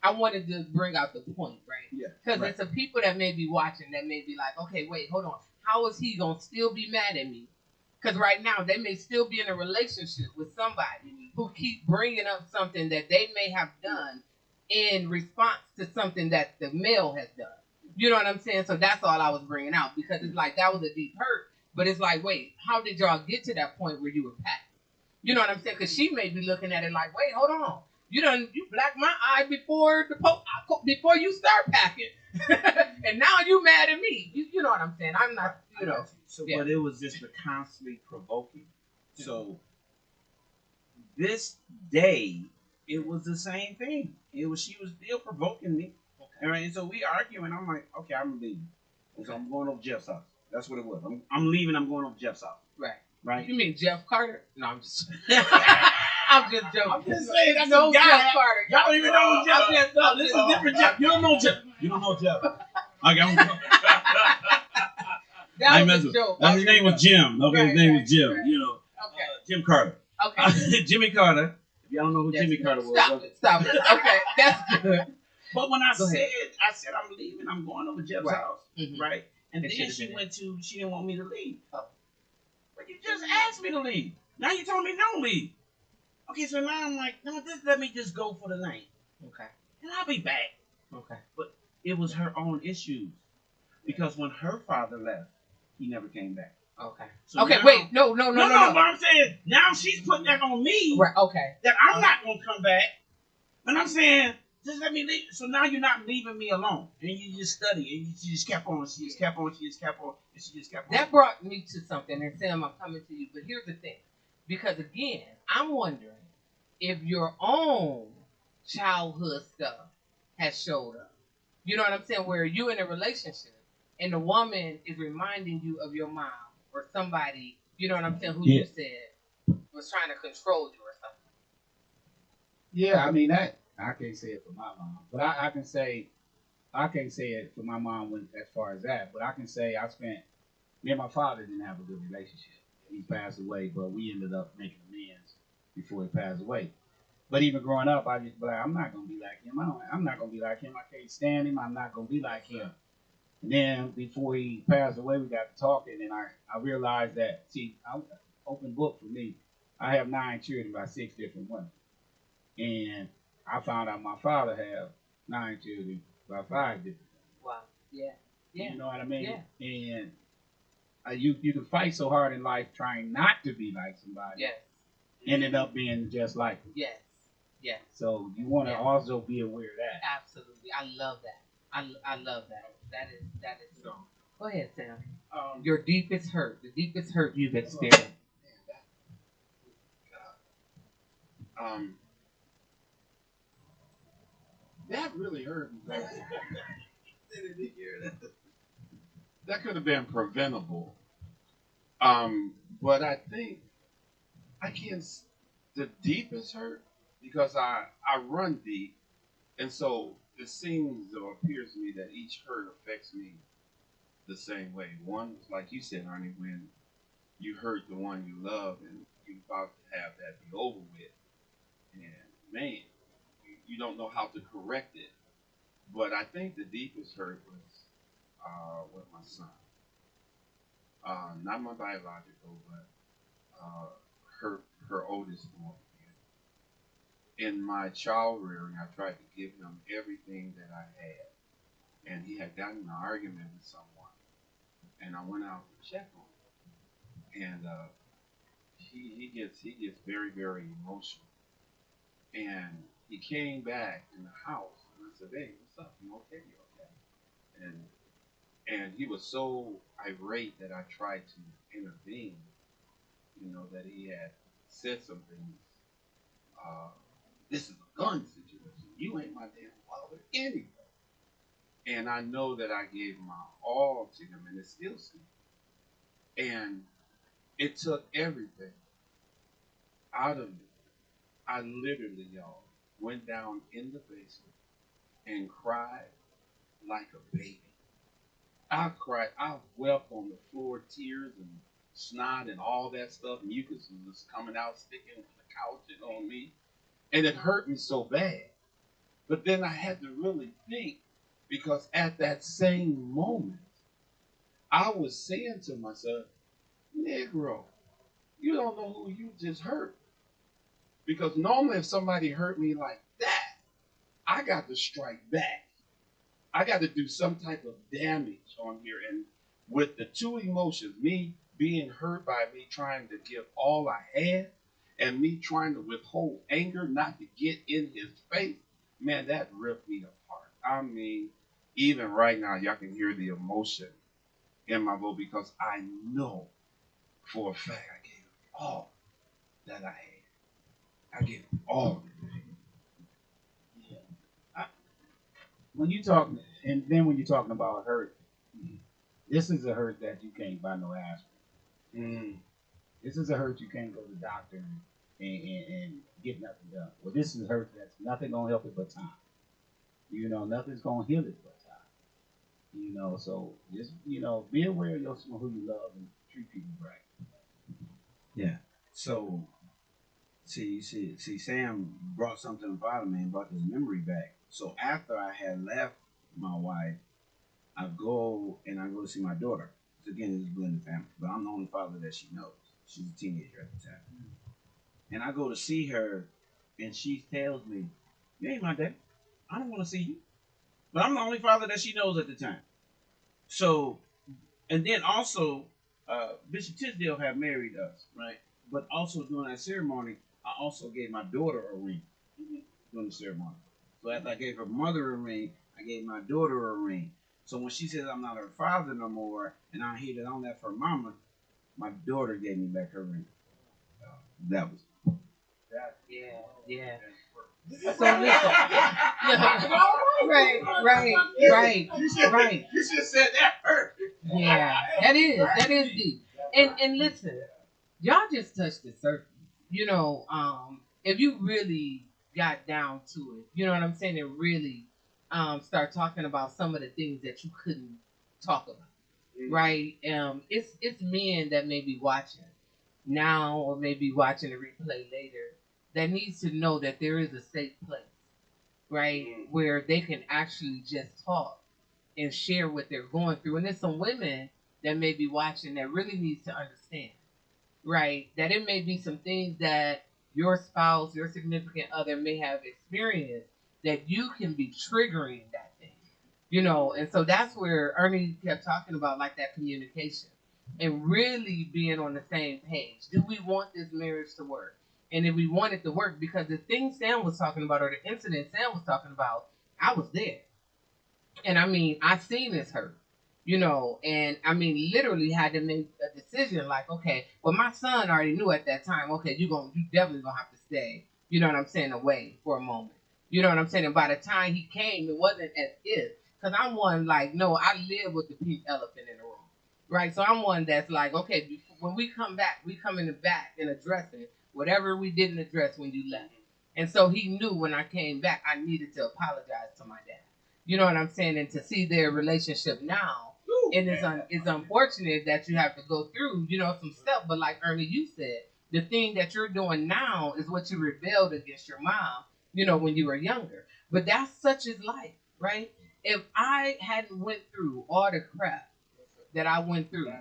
S2: I wanted to bring out the point, right?
S3: Yeah.
S2: Because it's the people that may be watching that may be like, okay, wait, hold on. How is he gonna still be mad at me? Because right now they may still be in a relationship with somebody who keep bringing up something that they may have done in response to something that the male has done. You know what I'm saying? So that's all I was bringing out, because it's that was a deep hurt. But it's wait, how did y'all get to that point where you were packed? You know what I'm saying? Because she may be looking at it wait, hold on. You blacked my eye before before you start packing, and now you mad at me. You know what I'm saying? I'm not,
S3: So,
S2: yeah.
S3: but it was just the constantly provoking. So this day, it was the same thing. She was still provoking me.
S2: Okay.
S3: All right, and so we arguing. I'm like, okay, I'm leaving. And so I'm going over Jeff's house. That's what it was. I'm leaving. I'm going over Jeff's house.
S2: Right.
S3: Right.
S2: You mean Jeff Carter? No, I'm just. I'm just joking.
S3: I'm just saying that's
S2: no
S3: a guy.
S2: Jeff Carter.
S3: Y'all don't even know who Jeff is. No, this is
S2: Oh.
S3: different Jeff. You don't know Jeff. You don't know Jeff. Okay,
S2: That was a joke.
S3: His name was Jim. Okay, his name was Jim.
S2: Right.
S3: You know,
S2: Okay.
S3: Jim Carter.
S2: Okay.
S3: Jimmy Carter. If y'all don't know who Jimmy Carter was.
S2: Stop it. Okay, that's good.
S3: But when I
S2: Go ahead.
S3: said I'm leaving, I'm going over Jeff's
S2: Right.
S3: house,
S2: Mhm.
S3: right? And
S2: It
S3: then
S2: should've
S3: she
S2: been
S3: went to, she didn't want me to leave.
S2: Oh.
S3: But you just asked me to leave. Now you told me don't leave. Okay, so now I'm like, no, just let me just go for the night,
S2: Okay.
S3: and I'll be back.
S2: Okay.
S3: But it was her own issues, because when her father left, he never came back.
S2: Okay.
S3: So
S2: Okay.
S3: now-
S2: Wait. No.
S3: No, but I'm saying now she's putting that on me.
S2: Right. Okay.
S3: That I'm not gonna come back. And I'm saying, just let me leave. So now you're not leaving me alone. And you just study. And she just kept on. She just kept on. She just kept on. And she just kept on.
S2: That brought me to something, and Sam, I'm coming to you. But here's the thing, because again, I'm wondering if your own childhood stuff has showed up. You know what I'm saying? Where you in a relationship, and the woman is reminding you of your mom or somebody. You know what I'm saying? Who you said was trying to control you or something.
S5: Yeah, I mean that I can't say it for my mom, but I can say I can't say it for my mom when, as far as that. But I can say me and my father didn't have a good relationship. He passed away, but we ended up making amends before he passed away. But even growing up, I just be like, I'm not gonna be like him. I'm not gonna be like him. I can't stand him. I'm not gonna be like him. And then before he passed away, we got to talking, and I realized that, see, open book for me. I have 9 children by 6 different women. And I found out my father had 9 children by 5 different women.
S2: Wow. Yeah. Yeah.
S5: You know what I mean?
S2: Yeah.
S5: And you can fight so hard in life trying not to be like somebody.
S2: Yes.
S5: Ended up being just like them.
S2: Yes. Yes.
S5: So you want to
S2: Yes.
S5: also be aware of that.
S2: Absolutely. I love that. I love that. That is strong. Go ahead, Sam. Your deepest hurt, the deepest hurt you've experienced.
S4: That really hurt me. That could have been preventable. But I think I can't. The deepest hurt, because I run deep, and so it seems or appears to me that each hurt affects me the same way. One, like you said, Ernie, when you hurt the one you love and you're about to have that be over with, and man, you don't know how to correct it. But I think the deepest hurt was with my son. Not my biological, but her oldest boy. In my child rearing, I tried to give him everything that I had, and he had gotten in an argument with someone, and I went out to check on him, and he gets very, very emotional, and he came back in the house, and I said, "Hey, what's up? You okay? You okay?" And he was so irate that I tried to intervene. You know that he had said some things. This is a gun situation. You ain't my damn father anyway. And I know that I gave my all to him, and it still seems. And it took everything out of me. I literally, y'all, went down in the basement and cried like a baby. I cried. I wept on the floor, tears and snot and all that stuff. Mucus was coming out, sticking to the couch and on me. And it hurt me so bad. But then I had to really think, because at that same moment, I was saying to myself, Negro, you don't know who you just hurt. Because normally if somebody hurt me like that, I got to strike back. I got to do some type of damage on here. And with the two emotions, me being hurt by me trying to give all I had, and me trying to withhold anger not to get in his face, man, that ripped me apart. I mean, even right now, y'all can hear the emotion in my voice because I know for a fact I gave all that I had. I gave all that I had.
S5: Yeah. I, when you talk, and then when you're talking about hurt, this is a hurt that you can't buy no aspirin.
S4: Mm.
S5: This is a hurt you can't go to the doctor and get nothing done. Well, this is a hurt that's nothing gonna help it but time. You know, nothing's gonna heal it but time. You know, so just be aware of who you love and treat people right.
S3: Yeah. So, Sam brought something about him and brought his memory back. So after I had left my wife, I go to see my daughter. So again, it's a blended family, but I'm the only father that she knows. She's a teenager at the time. And I go to see her, and she tells me, "You ain't my dad. I don't want to see you." But I'm the only father that she knows at the time. So, and then also, Bishop Tisdale had married us, right? But also during that ceremony, I also gave my daughter a ring during the ceremony. So after I gave her mother a ring, I gave my daughter a ring. So when she says I'm not her father no more, and I hear that I'm left her mama, my daughter gave me back her ring. That was.
S2: Yeah. So listen. Right.
S4: You should have said that first.
S2: Yeah, that is deep. And listen, y'all just touched the surface. If you really got down to it, you know what I'm saying, and really start talking about some of the things that you couldn't talk about, right? It's men that may be watching now or maybe watching the replay later that needs to know that there is a safe place, right, where they can actually just talk and share what they're going through. And there's some women that may be watching that really needs to understand, right, that it may be some things that your spouse, your significant other may have experienced that you can be triggering that thing, and so that's where Ernie kept talking about, like, that communication and really being on the same page. Do we want this marriage to work? And if we want it to work, because the thing Sam was talking about, or the incident Sam was talking about, I was there. And I mean, I seen this hurt, and I mean, literally had to make a decision like, okay, well, my son already knew at that time, okay, you definitely gonna have to stay, you know what I'm saying, away for a moment. You know what I'm saying? And by the time he came, it wasn't as if, because I'm one like, no, I live with the pink elephant in the room, right? So I'm one that's like, okay, when we come back, we come in the back and addressing whatever we didn't address when you left. And so he knew when I came back, I needed to apologize to my dad. You know what I'm saying? And to see their relationship now, and it's unfortunate that you have to go through, some stuff. But like Ernie, you said, the thing that you're doing now is what you rebelled against your mom, when you were younger. But that's such is life, right? If I hadn't went through all the crap that I went through,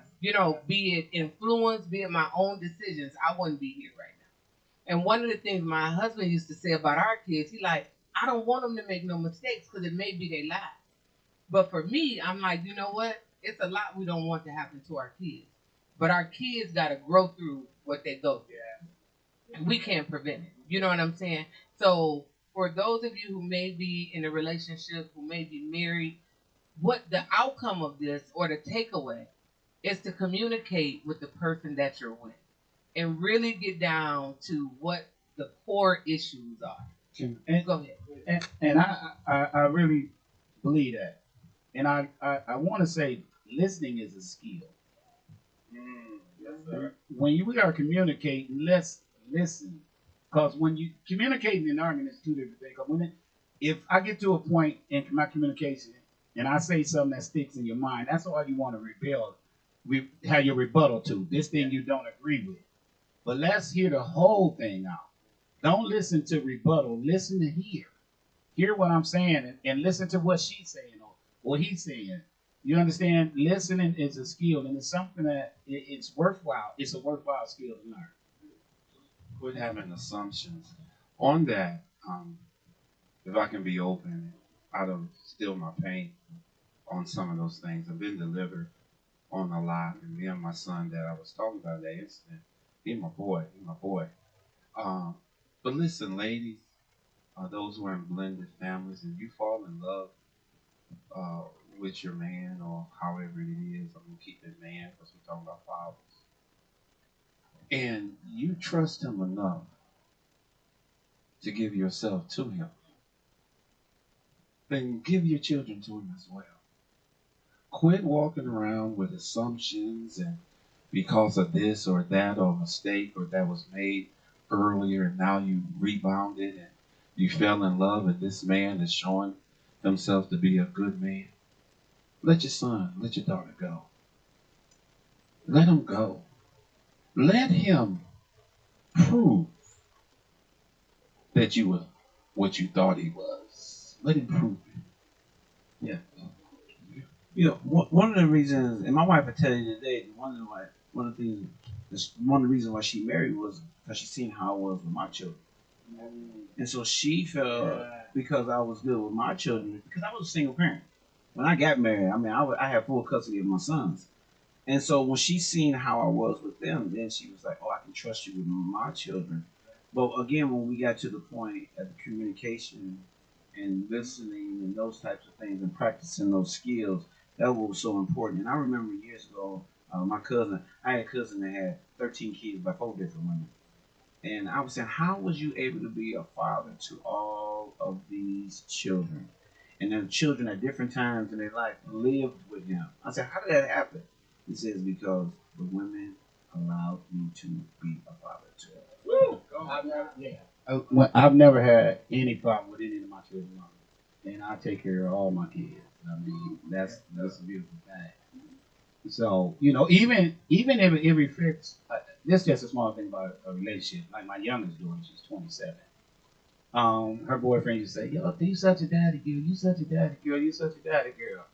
S2: be it influence, be it my own decisions, I wouldn't be here right now. And one of the things my husband used to say about our kids, he like, I don't want them to make no mistakes because it may be their lives. But for me, I'm like, you know what? It's a lot we don't want to happen to our kids. But our kids got to grow through what they go through. And we can't prevent it. You know what I'm saying? So for those of you who may be in a relationship, who may be married, what the outcome of this or the takeaway is to communicate with the person that you're with and really get down to what the core issues are.
S5: And,
S2: Go ahead.
S5: And I really believe that. And I want to say listening is a skill.
S4: Yes, sir.
S5: When we are communicating, let's listen. Because when you communicating and arguing is two different things. If I get to a point in my communication and I say something that sticks in your mind, that's all you want to have your rebuttal to. This thing you don't agree with. But let's hear the whole thing out. Don't listen to rebuttal. Listen to hear. Hear what I'm saying and listen to what she's saying or what he's saying. You understand? Listening is a skill, and it's something that it's worthwhile. It's a worthwhile skill to learn.
S4: Quit having assumptions. On that, if I can be open, out of still my pain on some of those things. I've been delivered on a lot, and me and my son that I was talking about that incident, he's my boy. Um, but listen, ladies, those who are in blended families, if you fall in love uh, with your man or however it is, I'm gonna keep it man because we're talking about fathers, and you trust him enough to give yourself to him, then give your children to him as well. Quit walking around with assumptions and because of this or that or mistake or that was made earlier and now you rebounded and you fell in love and this man is showing himself to be a good man. Let your son, let your daughter go. Let him go. Let him prove that you were what you thought he was. Let him prove it.
S3: Yeah. You know, one of the reasons, and my wife will tell you today, one of the things, one of the reasons why she married was because she seen how I was with my children. And so she felt because I was good with my children, because I was a single parent. When I got married, I mean, I had full custody of my sons. And so when she seen how I was with them, then she was like, "Oh, I can trust you with my children." But again, when we got to the point of the communication and listening and those types of things and practicing those skills, that was so important. And I remember years ago, I had a cousin that had 13 kids by 4 different women. And I was saying, how was you able to be a father to all of these children? And then children at different times in their life lived with him. I said, how did that happen? He says, because the women allowed me to be a father to them.
S5: I've never had any problem with any of my children, and I take care of all my kids. I mean, that's a beautiful thing. So even if it reflects, this is just a small thing about a relationship. Like my youngest daughter, she's 27. Her boyfriend used to say, "Yo, you such a daddy girl. You such a daddy girl. You such a daddy girl."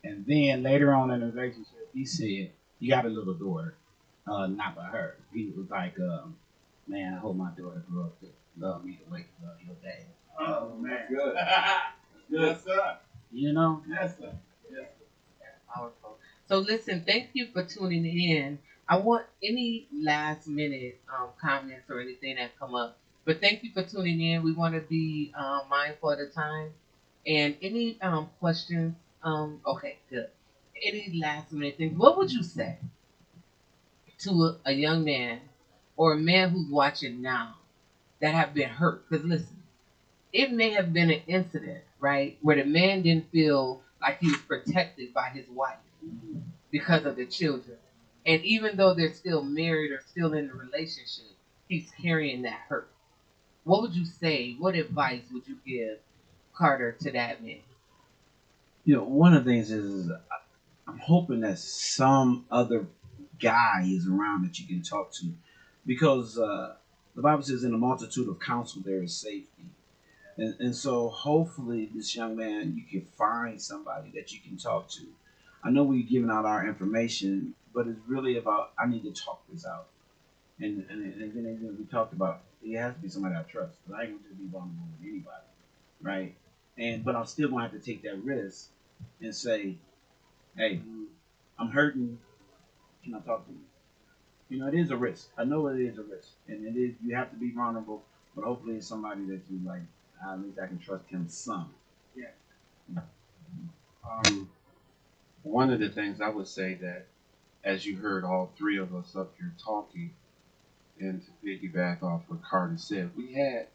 S5: And then later on in the relationship, he said, "You got a little daughter, not by her." He was like, "Man, I hope my daughter grew up to love me the way you love your dad."
S1: Oh man, good. Yes, sir.
S5: You know?
S1: Yes, sir. Yes.
S2: Powerful. So listen, thank you for tuning in. I want any last minute comments or anything that come up, but thank you for tuning in. We want to be mindful of the time. And any questions? Okay, good. Any last minute things? What would you say to a young man or a man who's watching now that have been hurt? Because listen, it may have been an incident, right, where the man didn't feel like he was protected by his wife because of the children. And even though they're still married or still in a relationship, he's carrying that hurt. What would you say? What advice would you give Carter to that man?
S3: You know, one of the things is I'm hoping that some other guy is around that you can talk to, because the Bible says, "In the multitude of counsel there is safety." And so hopefully this young man, you can find somebody that you can talk to. I know we've given out our information, but it's really about I need to talk this out. And again, we talked about it has to be somebody I trust. 'Cause I ain't gonna just be vulnerable with anybody, right? But I'm still gonna have to take that risk and say, "Hey, I'm hurting. Can I talk to you?" You know, it is a risk. I know it is a risk, and it is. You have to be vulnerable, but hopefully it's somebody that you like. At least I can trust him some.
S1: Yeah.
S4: One of the things I would say that, as you heard all three of us up here talking, and to piggyback off what Carter said, we had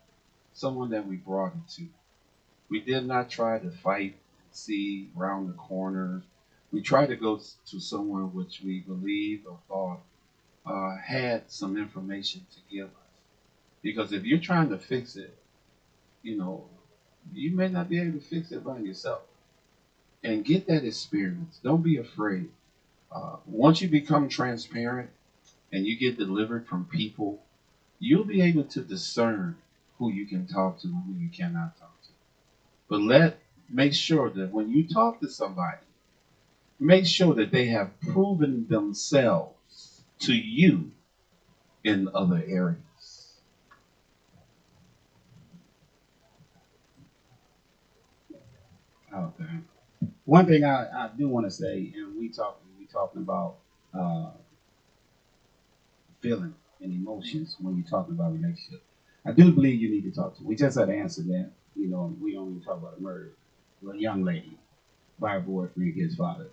S4: someone that we brought into. We did not try to fight, see round the corners. We tried to go to someone which we believed or thought had some information to give us. Because if you're trying to fix it, you know, you may not be able to fix it by yourself. And get that experience. Don't be afraid. Once you become transparent and you get delivered from people, you'll be able to discern who you can talk to and who you cannot talk to. But make sure that when you talk to somebody, make sure that they have proven themselves to you in other areas.
S5: Okay. One thing I do want to say, and we talking about uh, feeling and emotions when you're talking about relationships. I do believe you need to talk to. We just had to answer that. You know, we don't even talk about a murder. Well, a young lady by her boyfriend against father.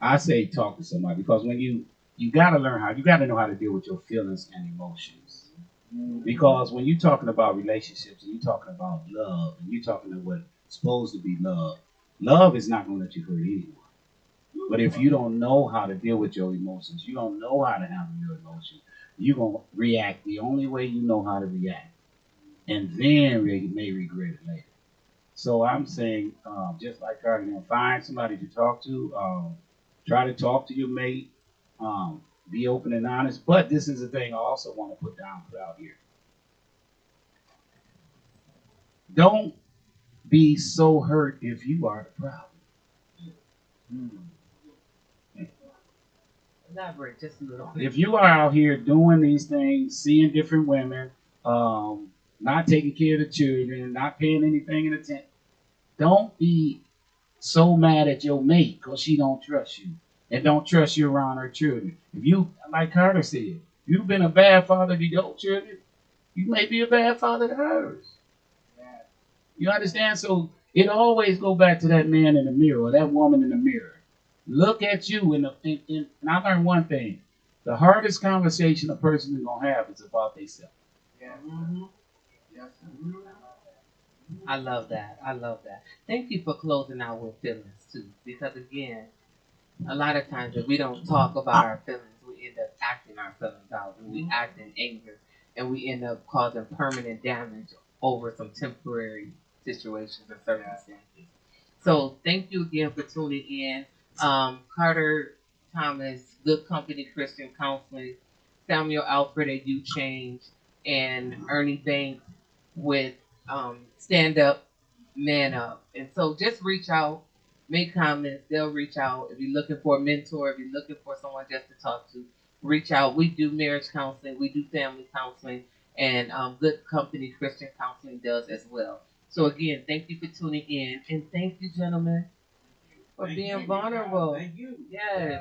S5: I say talk to somebody because when you got to learn how, you got to know how to deal with your feelings and emotions. Because when you're talking about relationships and you're talking about love and you're talking about what's supposed to be love, love is not going to let you hurt anyone. But if you don't know how to deal with your emotions, you don't know how to handle your emotions, you're going to react the only way you know how to react. And then you may regret it later. So I'm saying, just like Carter, find somebody to talk to. Try to talk to your mate. Be open and honest. But this is the thing I also want to put out here. Don't be so hurt if you are the problem.
S2: Elaborate just a little bit.
S5: If you are out here doing these things, seeing different women, not taking care of the children, not paying anything in attention, don't be so mad at your mate because she don't trust you and don't trust you around her children. If you, like Carter said, if you've been a bad father to your children, you may be a bad father to hers. You understand? So it always go back to that man in the mirror or that woman in the mirror. Look at you and I learned one thing. The hardest conversation a person is going to have is about themselves.
S1: Yeah. Yes.
S2: I love that. I love that. Thank you for closing out with feelings too. Because again, a lot of times if we don't talk about our feelings, we end up acting our feelings out and we act in anger and we end up causing permanent damage over some temporary situations and circumstances. So thank you again for tuning in. Carter Thomas, Good Company Christian Counseling, Samuel Alfred at You Change, and Ernie Banks with Stand Up, Man Up. And so just reach out, make comments, they'll reach out. If you're looking for a mentor, if you're looking for someone just to talk to, reach out. We do marriage counseling, we do family counseling, and Good Company Christian Counseling does as well. So again, thank you for tuning in, and thank you, gentlemen, for being vulnerable.
S3: Thank you.
S2: Yes.